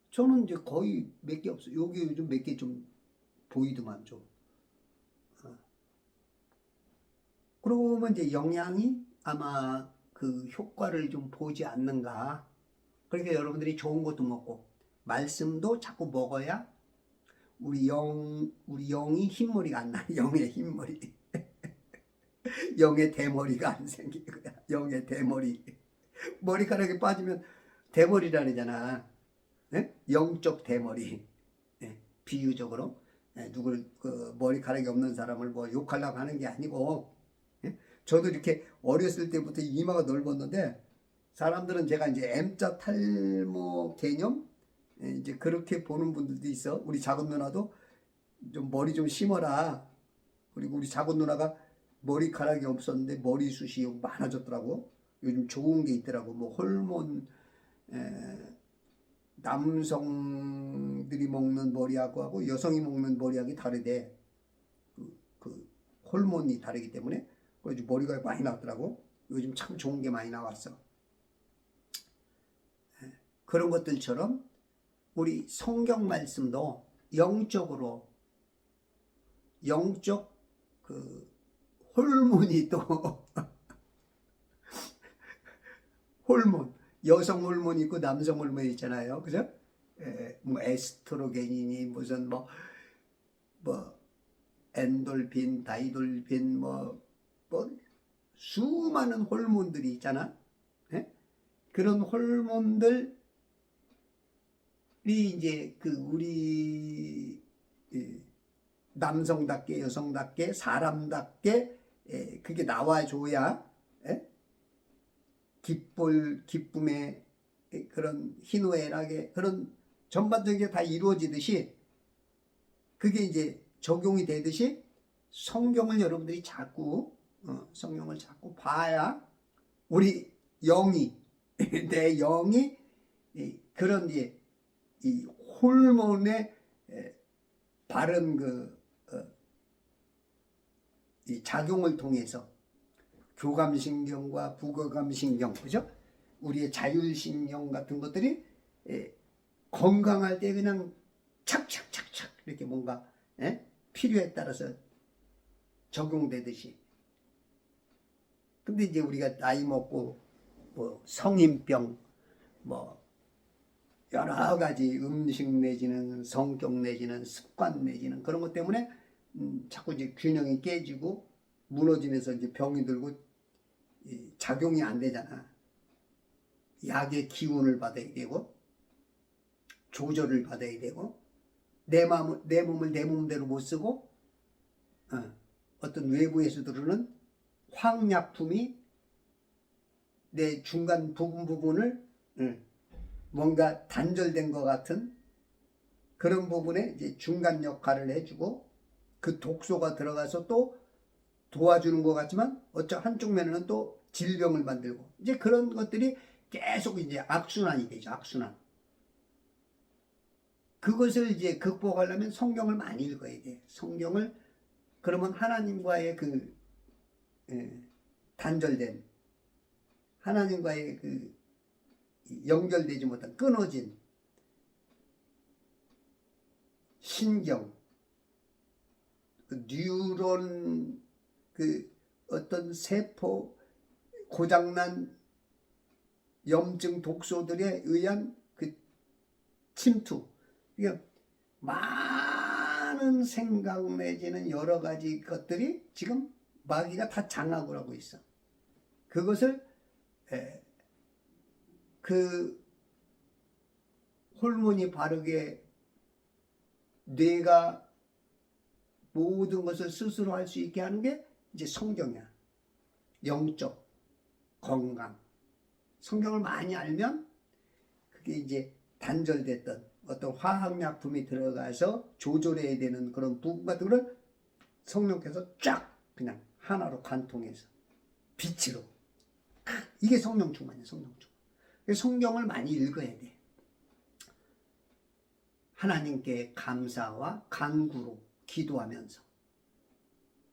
저는 이제 거의 몇 개 없어요. 여기 요즘 몇 개 좀 보이더만 좀. 그러고 보면 이제 영양이 아마 그 효과를 좀 보지 않는가. 그러니까 여러분들이 좋은 것도 먹고 말씀도 자꾸 먹어야 우리 영이 흰머리가 안 나. 영의 흰머리. 영의 대머리가 안 생기는 거야. 영의 대머리. 머리카락이 빠지면 대머리라 그러잖아. 예? 영적 대머리. 예? 비유적으로. 예? 누굴 그 머리카락이 없는 사람을 뭐 욕하려고 하는 게 아니고, 예? 저도 이렇게 어렸을 때부터 이마가 넓었는데 사람들은 제가 이제 M자 탈모 개념, 예? 이제 그렇게 보는 분들도 있어. 우리 작은 누나도 좀 머리 좀 심어라. 그리고 우리 작은 누나가 머리카락이 없었는데 머리숱이 많아졌더라고. 요즘 좋은 게 있더라고. 뭐 호르몬, 남성들이 먹는 머리하고 여성이 먹는 머리하고 다르대. 그 호르몬이 다르기 때문에 그래서 머리가 많이 나왔더라고. 요즘 참 좋은 게 많이 나왔어. 그런 것들처럼 우리 성경 말씀도 영적으로 영적 그 호르몬이 또 호르몬, 여성 호르몬이 있고 남성 호르몬이 있잖아요. 그죠? 뭐 에스트로겐이니 무슨 뭐 엔돌핀, 다이돌핀 뭐 수많은 호르몬들이 있잖아. 예? 그런 호르몬들이 이제 그 우리 남성답게 여성답게 사람답게 그게 나와줘야 기쁨의 그런 희노애락의 그런 전반적인 게 다 이루어지듯이 그게 이제 적용이 되듯이 성경을 여러분들이 자꾸 성경을 자꾸 봐야 우리 영이 내 영이 그런 이 호르몬의 바른 이 작용을 통해서 교감신경과 부교감신경, 그죠? 우리의 자율신경 같은 것들이 건강할 때 그냥 착착착착 이렇게 뭔가 필요에 따라서 적용되듯이. 근데 이제 우리가 나이 먹고 뭐 성인병, 뭐 여러 가지 음식 내지는 성격 내지는 습관 내지는 그런 것 때문에 자꾸 이제 균형이 깨지고 무너지면서 이제 병이 들고 작용이 안 되잖아. 약의 기운을 받아야 되고 조절을 받아야 되고 내 몸을 내 몸대로 못 쓰고 어떤 외부에서 들어오는 황약품이 내 중간 부분을 뭔가 단절된 것 같은 그런 부분에 이제 중간 역할을 해주고 그 독소가 들어가서 또 도와주는 것 같지만 한쪽 면에는 또 질병을 만들고 이제 그런 것들이 계속 이제 악순환이 되죠. 악순환. 그것을 이제 극복하려면 성경을 많이 읽어야 돼. 성경을 그러면 하나님과의 단절된 하나님과의 연결되지 못한 끊어진 신경, 뉴런 어떤 세포 고장난 염증 독소들에 의한 침투. 그러니까 많은 생각 내지는 여러 가지 것들이 지금 마귀가 다 장악을 하고 있어. 그것을 호르몬이 바르게 뇌가 모든 것을 스스로 할 수 있게 하는 게 이제 성경이야. 영적 건강. 성경을 많이 알면 그게 이제 단절됐던 어떤 화학약품이 들어가서 조절해야 되는 그런 부분 같은 걸 성령께서 쫙 그냥 하나로 관통해서 빛으로. 이게 성령 충만이야. 성령 충만. 성경을 많이 읽어야 돼. 하나님께 감사와 간구로 기도하면서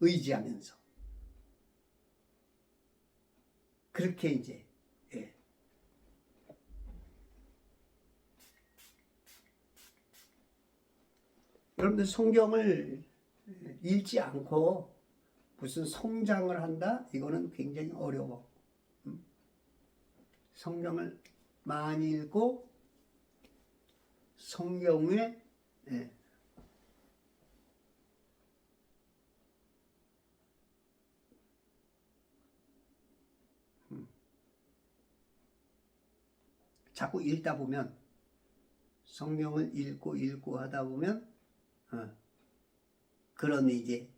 의지하면서 그렇게 이제 여러분들 성경을 읽지 않고 무슨 성장을 한다? 이거는 굉장히 어려워. 성경을 많이 읽고 성경에 자꾸 읽다 보면, 성경을 읽고 하다 보면 그런 이제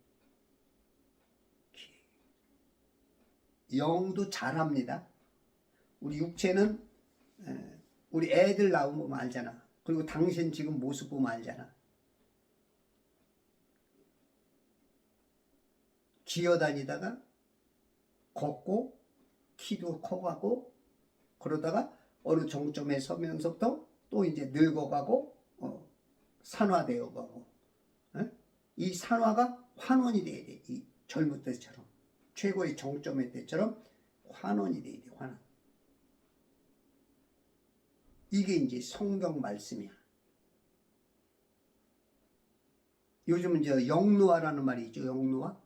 영도 잘합니다. 우리 육체는 우리 애들 나오면 알잖아. 그리고 당신 지금 모습 보면 알잖아. 기어다니다가 걷고 키도 커가고 그러다가 어느 정점에 서면서부터 또 이제 늙어가고 산화되어 가고 이 산화가 환원이 돼야 돼. 이 젊을 때처럼 최고의 정점의 때처럼 환원이 돼야 돼. 환원. 이게 이제 성경 말씀이야. 요즘은 저 영노화라는 말이 있죠. 영노화.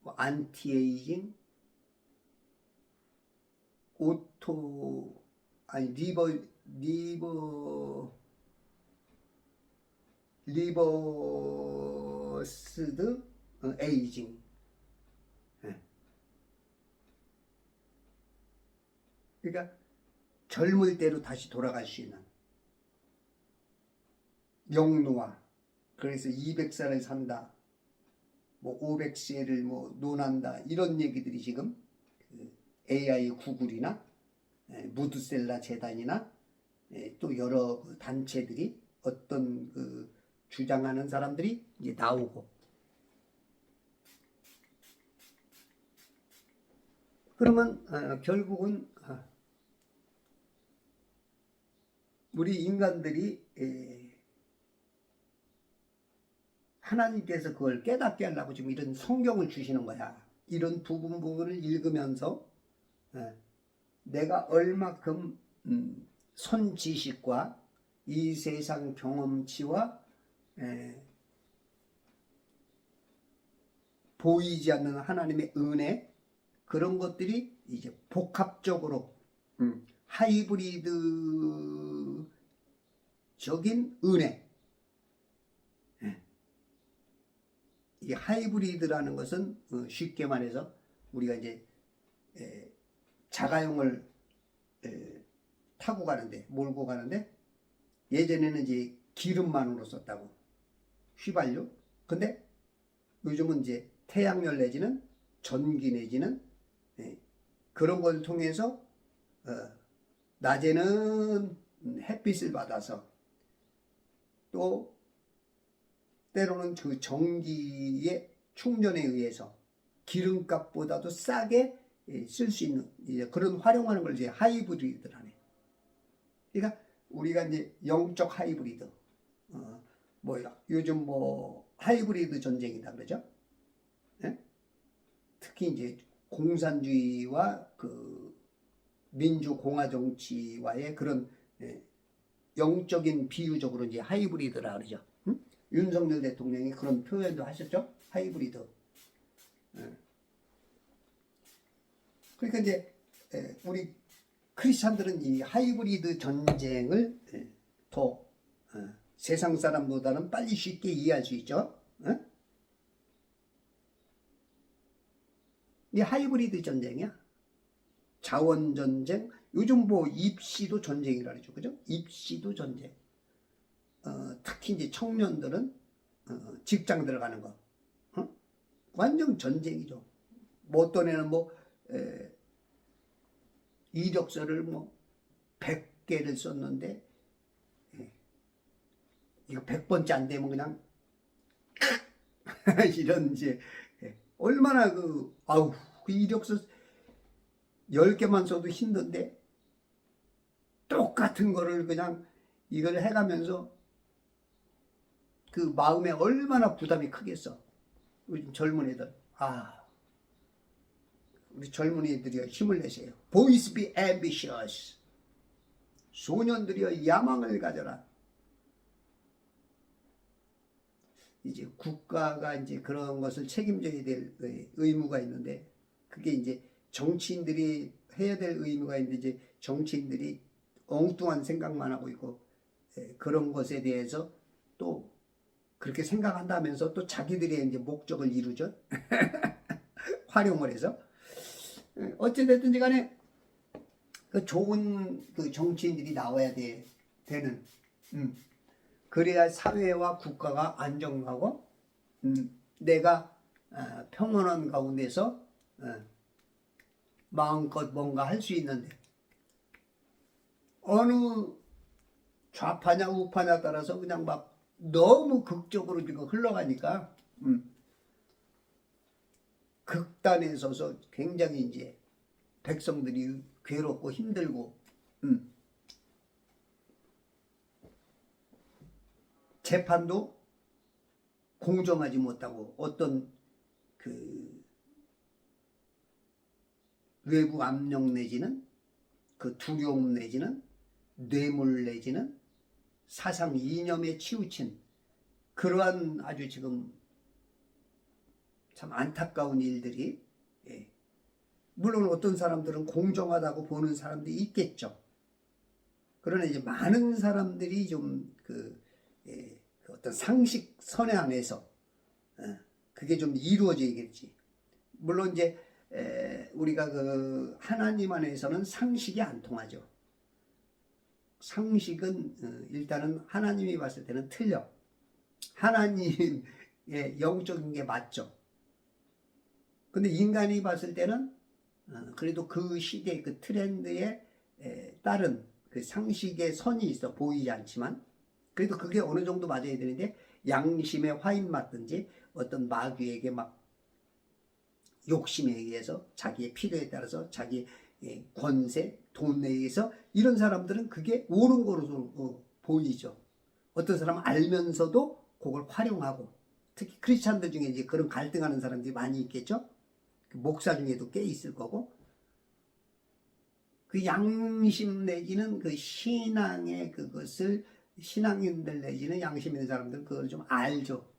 뭐 안티에이징, 오토, 아니 리버스드 에이징. 그러니까 젊을 때로 다시 돌아갈 수 있는 영노화. 그래서 200살을 산다, 뭐 500세를 뭐 논한다, 이런 얘기들이 지금 그 AI 구글이나 무드셀라 재단이나 또 여러 그 단체들이 어떤 그 주장하는 사람들이 이제 나오고, 그러면 결국은 우리 인간들이 하나님께서 그걸 깨닫게 하려고 지금 이런 성경을 주시는 거야. 이런 부분을 읽으면서 내가 얼마큼 선지식과 이 세상 경험치와 보이지 않는 하나님의 은혜, 그런 것들이 이제 복합적으로 하이브리드적인 은혜. 이 하이브리드라는 것은 쉽게 말해서 우리가 이제 자가용을 타고 가는데, 몰고 가는데, 예전에는 이제 기름만으로 썼다고, 휘발유. 근데 요즘은 이제 태양열 내지는 전기 내지는 그런 걸 통해서 낮에는 햇빛을 받아서, 또 때로는 그 전기의 충전에 의해서 기름값보다도 싸게 쓸 수 있는 이제 그런 활용하는 걸 이제 하이브리드라네. 그러니까 우리가 이제 영적 하이브리드, 뭐 요즘 뭐 하이브리드 전쟁이다 그러죠. 네? 특히 이제 공산주의와 그 민주공화 정치와의 그런 영적인 비유적으로 이제 하이브리드라 그러죠. 윤석열 대통령이 그런 표현도 하셨죠. 하이브리드. 그러니까 이제 우리 크리스찬들은 이 하이브리드 전쟁을 더 세상 사람보다는 빨리 쉽게 이해할 수 있죠. 이 하이브리드 전쟁이야. 자원 전쟁. 요즘 뭐 입시도 전쟁이라 그러죠. 그죠? 입시도 전쟁. 특히 이제 청년들은 직장 들어가는 거 완전 전쟁이죠. 뭐 어떤 애는 뭐 이력서를 뭐 100개를 썼는데 이거 100번째 안 되면 그냥 이런 이제 얼마나 그 이력서 10개만 써도 힘든데 똑같은 거를 그냥 이걸 해가면서 그 마음에 얼마나 부담이 크겠어. 요즘 젊은 애들. 우리 젊은이들이여 힘을 내세요. Boys be ambitious. 소년들이여 야망을 가져라. 이제 국가가 이제 그런 것을 책임져야 될 의무가 있는데, 그게 이제 정치인들이 해야 될 의무가 있는데, 이제 정치인들이 엉뚱한 생각만 하고 있고, 그런 것에 대해서 또 그렇게 생각한다면서 또 자기들의 이제 목적을 이루죠. 활용을 해서. 어찌됐든지 간에 그 좋은 그 정치인들이 나와야 되는, 그래야 사회와 국가가 안정하고, 내가 평온한 가운데서 마음껏 뭔가 할 수 있는데, 어느 좌파냐 우파냐 따라서 그냥 막 너무 극적으로 지금 흘러가니까, 극단에 서서 굉장히 이제 백성들이 괴롭고 힘들고, 재판도 공정하지 못하고, 어떤 그 외부 압력 내지는 그 두려움 내지는 뇌물 내지는 사상 이념에 치우친 그러한 아주 지금 참 안타까운 일들이, 물론 어떤 사람들은 공정하다고 보는 사람들이 있겠죠. 그러나 이제 많은 사람들이 좀 그 어떤 상식선에 안에서 그게 좀 이루어져야겠지. 물론 이제 우리가 그 하나님 안에서는 상식이 안 통하죠. 상식은 일단은 하나님이 봤을 때는 틀려. 하나님의 영적인 게 맞죠. 근데 인간이 봤을 때는 그래도 그 시대의 그 트렌드에 따른 그 상식의 선이 있어 보이지 않지만, 그래도 그게 어느 정도 맞아야 되는데, 양심의 화인 맞든지 어떤 마귀에게 막 욕심에 의해서 자기의 필요에 따라서 자기 권세, 돈에 의해서 이런 사람들은 그게 옳은 거로 보이죠. 어떤 사람은 알면서도 그걸 활용하고, 특히 크리스찬들 중에 이제 그런 갈등하는 사람들이 많이 있겠죠. 목사 중에도 꽤 있을 거고, 그 양심 내지는 그 신앙의 그것을, 신앙인들 내지는 양심 있는 사람들은 그걸 좀 알죠.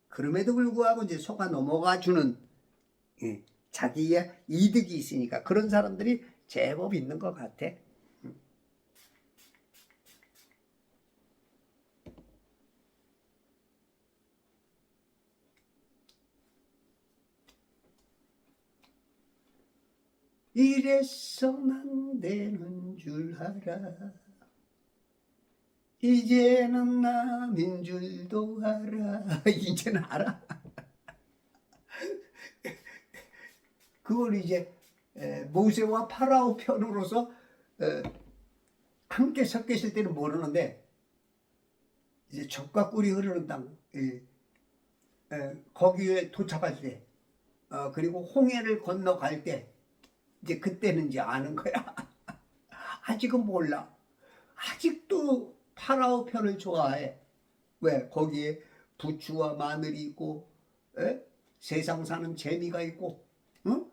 그럼에도 불구하고 이제 속아 넘어가 주는, 자기의 이득이 있으니까 그런 사람들이 제법 있는 것 같아. 이래서는 되는 줄 알아. 이제는 남인 줄도 알아. 이제는 알아. 그걸 이제 모세와 파라오 편으로서 함께 섞여 있을 때는 모르는데, 이제 젖과 꿀이 흐르는 땅, 거기에 도착할 때, 그리고 홍해를 건너갈 때, 이제 그때는 이제 아는 거야. 아직은 몰라. 아직도 파라오 편을 좋아해. 왜? 거기에 부추와 마늘이 있고, 세상 사는 재미가 있고, 응?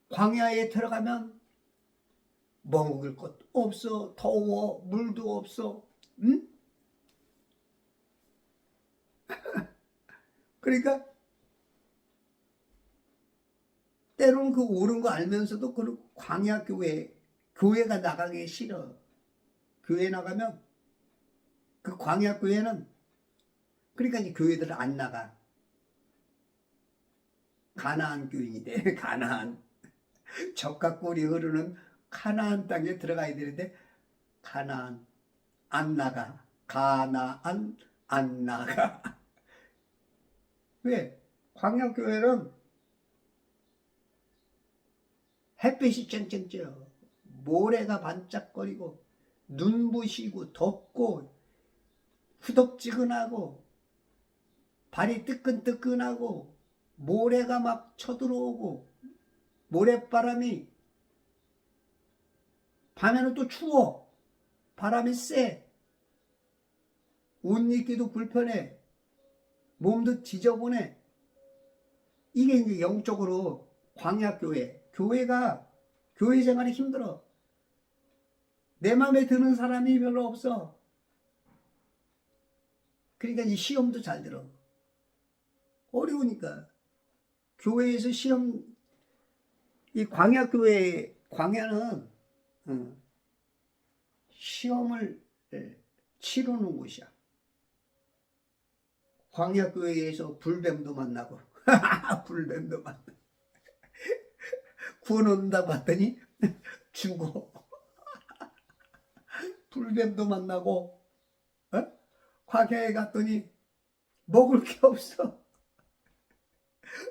광야에 들어가면 먹을 것도 없어, 더워, 물도 없어, 응? 그러니까 때로는 그 옳은 거 알면서도 그 광야 교회가 나가기 싫어. 교회 나가면 그 광야 교회는, 그러니까 이제 교회들은 안 나가. 가나안 교인이 돼. 가나안. 젖과 꿀이 흐르는 가나안 땅에 들어가야 되는데, 가나안 안 나가. 가나안 안 나가. 왜? 광야 교회는 햇빛이 쨍쨍 쪄. 모래가 반짝거리고 눈부시고 덥고 후덥지근하고 발이 뜨끈뜨끈하고 모래가 막 쳐들어오고 모래바람이, 밤에는 또 추워. 바람이 세. 옷 입기도 불편해. 몸도 지저분해. 이게 이제 영적으로 광야교회. 교회 생활이 힘들어. 내 마음에 드는 사람이 별로 없어. 그러니까 이제 시험도 잘 들어. 어려우니까. 교회에서 시험, 이 광야는 시험을 치르는 곳이야. 광야교회에서 불뱀도 만나고 불뱀도 만나고 구원한다고 하더니 죽어. 불뱀도 만나고, 어? 광야에 갔더니 먹을 게 없어.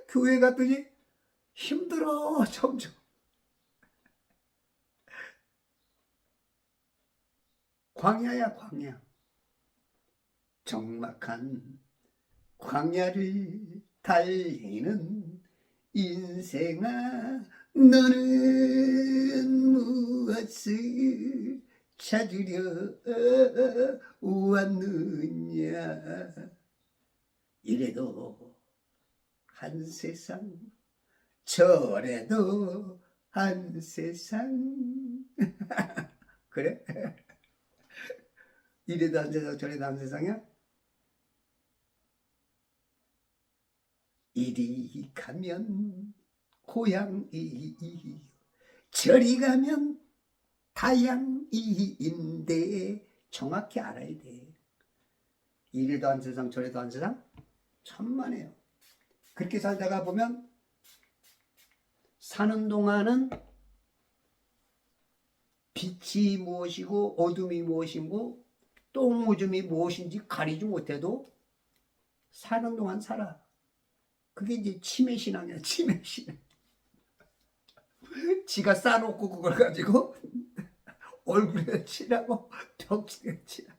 교회 갔더니 힘들어, 점점. 광야야, 광야. 적막한 광야를 달리는 인생아, 너는 무엇을 찾으려 왔느냐. 이래도 한 세상, 저래도 한 세상. 그래? 이래도 한 세상, 저래도 한 세상이야? 이리 가면 고향이, 저리 가면 타향이인데 정확히 알아야 돼. 이래도 한 세상, 저래도 한 세상? 천만에요. 그렇게 살다가 보면 사는 동안은 빛이 무엇이고 어둠이 무엇이고 똥오줌이 무엇인지 가리지 못해도 사는 동안 살아. 그게 이제 치매신앙이야, 치매신앙. 지가 싸놓고 그걸 가지고 얼굴에 칠하고 벽지에 칠하고.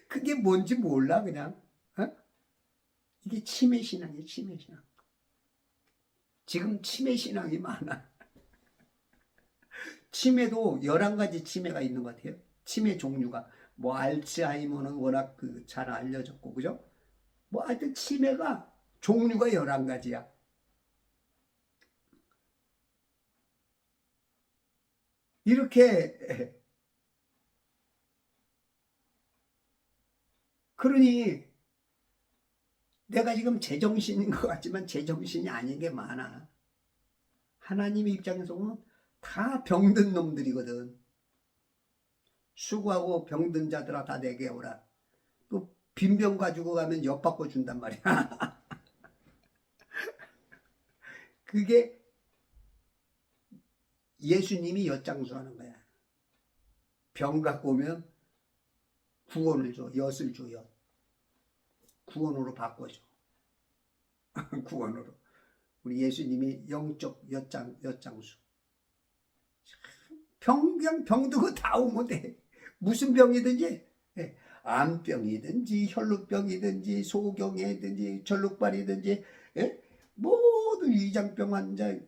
그게 뭔지 몰라, 그냥. 어? 이게 치매신앙이야, 치매신앙. 지금 치매신앙이 많아. 치매도 11가지 치매가 있는 것 같아요. 치매 종류가. 뭐 알츠하이머는 워낙 잘 알려졌고, 그죠? 뭐 하여튼 치매가 종류가 11가지야. 이렇게. 그러니 내가 지금 제정신인 것 같지만 제정신이 아닌 게 많아. 하나님의 입장에서 보면 다 병든 놈들이거든. 수고하고 병든 자들아 다 내게 오라. 또 빈병 가지고 가면 엿바꿔 준단 말이야. 그게 예수님이 엿장수하는 거야. 병 갖고 오면 구원을 줘, 엿을 줘, 엿. 구원으로 바꿔줘. 구원으로. 우리 예수님이 영적 엿장수. 그냥 병두고 다 오면 돼. 무슨 병이든지, 암병이든지 혈루병이든지 소경이든지 전룩발이든지, 모든 위장병 환자,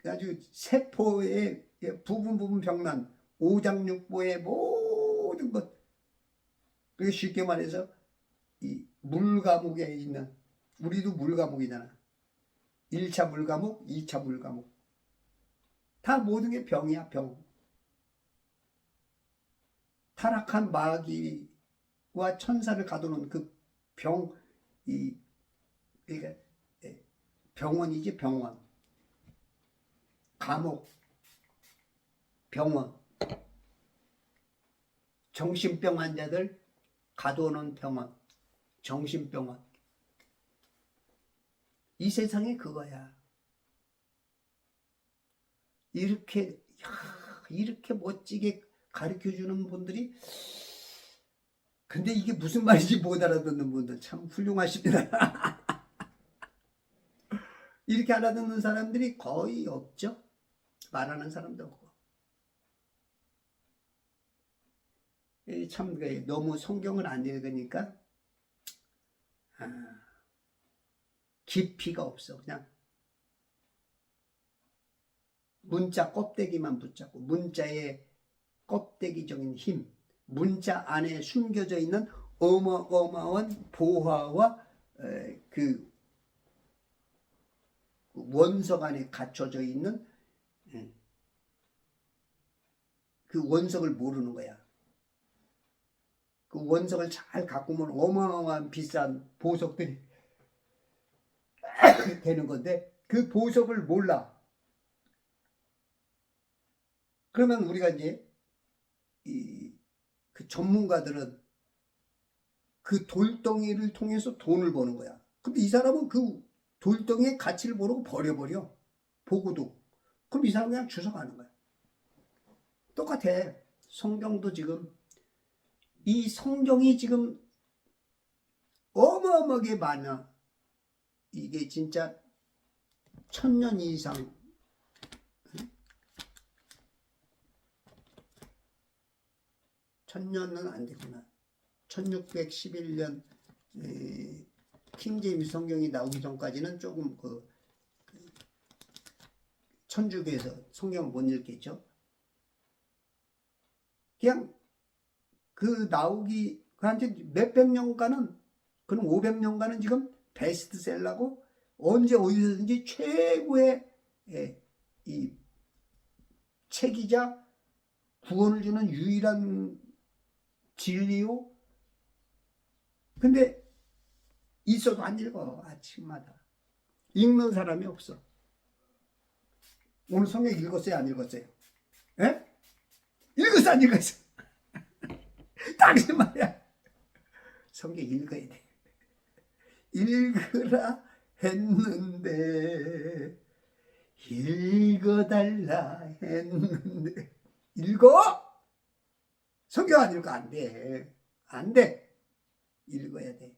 아주 세포의 부분 병난, 오장육부의 모든 것. 그게 쉽게 말해서 이 물과목에 있는, 우리도 물과목이잖아. 1차 물과목, 2차 물과목. 다 모든 게 병이야, 병. 타락한 마귀와 천사를 가두는 그 병, 그러니까 병원이지, 병원. 감옥, 병원. 정신병 환자들 가둬놓은 병원, 정신병원. 이 세상이 그거야. 이렇게 멋지게 가르쳐주는 분들이, 근데 이게 무슨 말인지 못 알아듣는 분들 참 훌륭하십니다. 이렇게 알아듣는 사람들이 거의 없죠. 말하는 사람도 없고. 참 너무 성경을 안 읽으니까 깊이가 없어. 그냥 문자 껍데기만 붙잡고, 문자의 껍데기적인 힘, 문자 안에 숨겨져 있는 어마어마한 보화와 그 원석 안에 갇혀져 있는 그 원석을 모르는 거야. 그 원석을 잘 갖고 오면 어마어마한 비싼 보석들이 되는 건데, 그 보석을 몰라. 그러면 우리가 이제 그 전문가들은 그 돌덩이를 통해서 돈을 버는 거야. 근데 이 사람은 그 돌덩이의 가치를 모르고 버려버려. 보고도. 그럼 이 사람 그냥 주워가는 거야. 똑같아. 성경도 지금 이 성경이 지금 어마어마하게 많아. 이게 진짜 1000년 이상, 1000년은 안 되구나. 1611년 킹제임스 성경이 나오기 전까지는 조금 천주교에서 성경을 못 읽겠죠. 그냥 나오기 그한테 몇백 년간은, 그럼 500년간은 지금 베스트셀러고 언제 어디서든지 최고의 이 책이자 구원을 주는 유일한 진리요. 근데 있어도 안 읽어. 아침마다 읽는 사람이 없어. 오늘 성경 읽었어요, 안 읽었어요? 예? 읽었어, 안 읽었어? 당신 말이야. 성경 읽어야 돼. 읽으라 했는데, 읽어달라 했는데, 읽어! 성경 안 읽어, 안 돼. 안 돼. 읽어야 돼.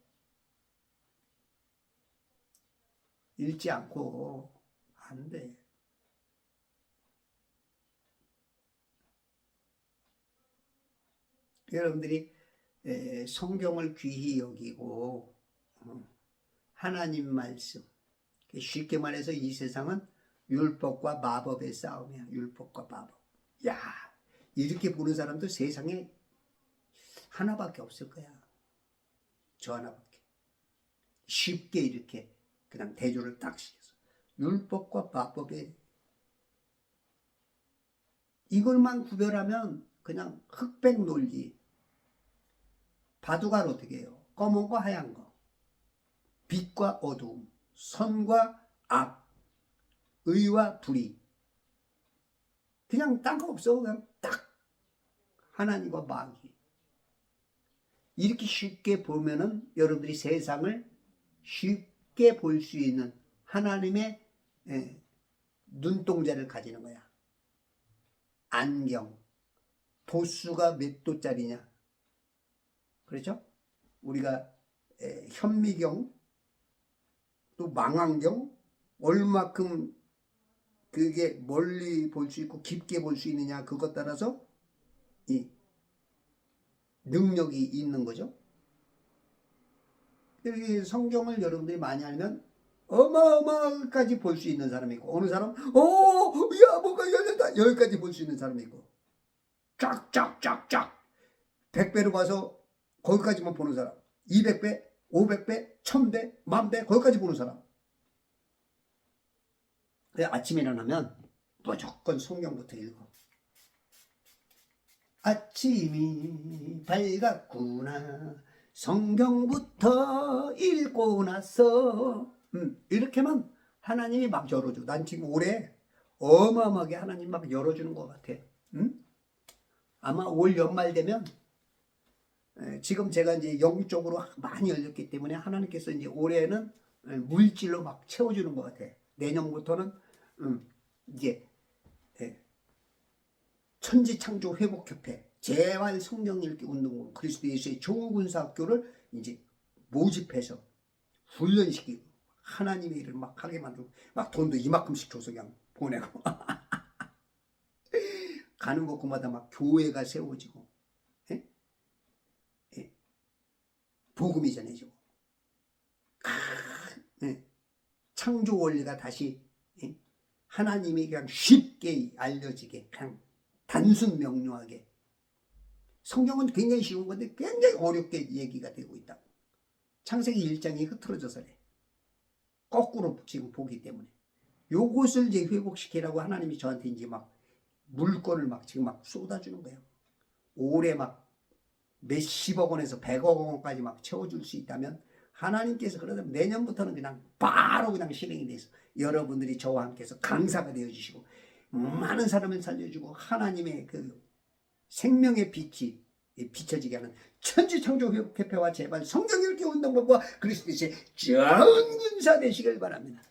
읽지 않고 안 돼. 여러분들이 성경을 귀히 여기고 하나님 말씀, 쉽게 말해서 이 세상은 율법과 마법의 싸움이야. 율법과 마법. 야, 이렇게 보는 사람도 세상에 하나밖에 없을 거야. 저 하나밖에. 쉽게 이렇게 그냥 대조를 딱 시켜서 율법과 마법의, 이걸만 구별하면 그냥 흑백 논리. 바둑알 어떻게 해요? 검은 거 하얀 거, 빛과 어두움, 선과 악, 의와 불의. 그냥 딴 거 없어. 그냥 딱 하나님과 마귀. 이렇게 쉽게 보면은 여러분들이 세상을 쉽게 볼 수 있는 하나님의 눈동자를 가지는 거야. 안경, 도수가 몇 도짜리냐? 그렇죠? 우리가 현미경, 또 망원경, 얼마큼 그게 멀리 볼 수 있고 깊게 볼 수 있느냐, 그것 따라서 이 능력이 있는 거죠. 여기 성경을 여러분들이 많이 알면 어마어마하게까지 볼 수 있는 사람이 있고, 어느 사람 야 뭐가 열렸다 여기까지 볼 수 있는 사람이 있고, 쫙쫙쫙쫙 100배로 봐서 거기까지만 보는 사람, 200배, 500배, 1000배, 10,000배 거기까지 보는 사람. 그래, 아침에 일어나면 무조건 성경부터 읽어. 아침이 밝았구나, 성경부터 읽고 나서 이렇게만 하나님이 막 열어줘. 난 지금 올해 어마어마하게 하나님 막 열어주는 것 같아. 아마 올 연말 되면, 지금 제가 이제 영적으로 많이 열렸기 때문에 하나님께서 이제 올해는 물질로 막 채워주는 것 같아. 내년부터는 이제 천지창조회복협회, 재활 성령 읽기 운동, 그리스도 예수의 조국군사학교를 이제 모집해서 훈련시키고 하나님의 일을 막 하게 만들고, 막 돈도 이만큼씩 줘서 그냥 보내고 가는 곳마다 막 교회가 세워지고, 복음이 전해지고, 창조 원리가 다시 하나님이 그냥 쉽게 알려지게, 그냥 단순 명료하게. 성경은 굉장히 쉬운 건데 굉장히 어렵게 얘기가 되고 있다. 창세기 1장이 흐트러져서 그래. 거꾸로 지금 보기 때문에 요것을 이제 회복시키라고 하나님이 저한테 이제 막 물건을 막 지금 막 쏟아주는 거예요. 올해 막 몇십억 원에서 100억 원까지 막 채워줄 수 있다면, 하나님께서 그러면 내년부터는 그냥 바로 그냥 실행이 돼서 여러분들이 저와 함께해서 강사가 되어주시고 많은 사람을 살려주고 하나님의 그 생명의 빛이 비춰지게 하는 천지창조협회와 제발 성경 읽기 운동법과 그리스도의 전군사 되시길 바랍니다.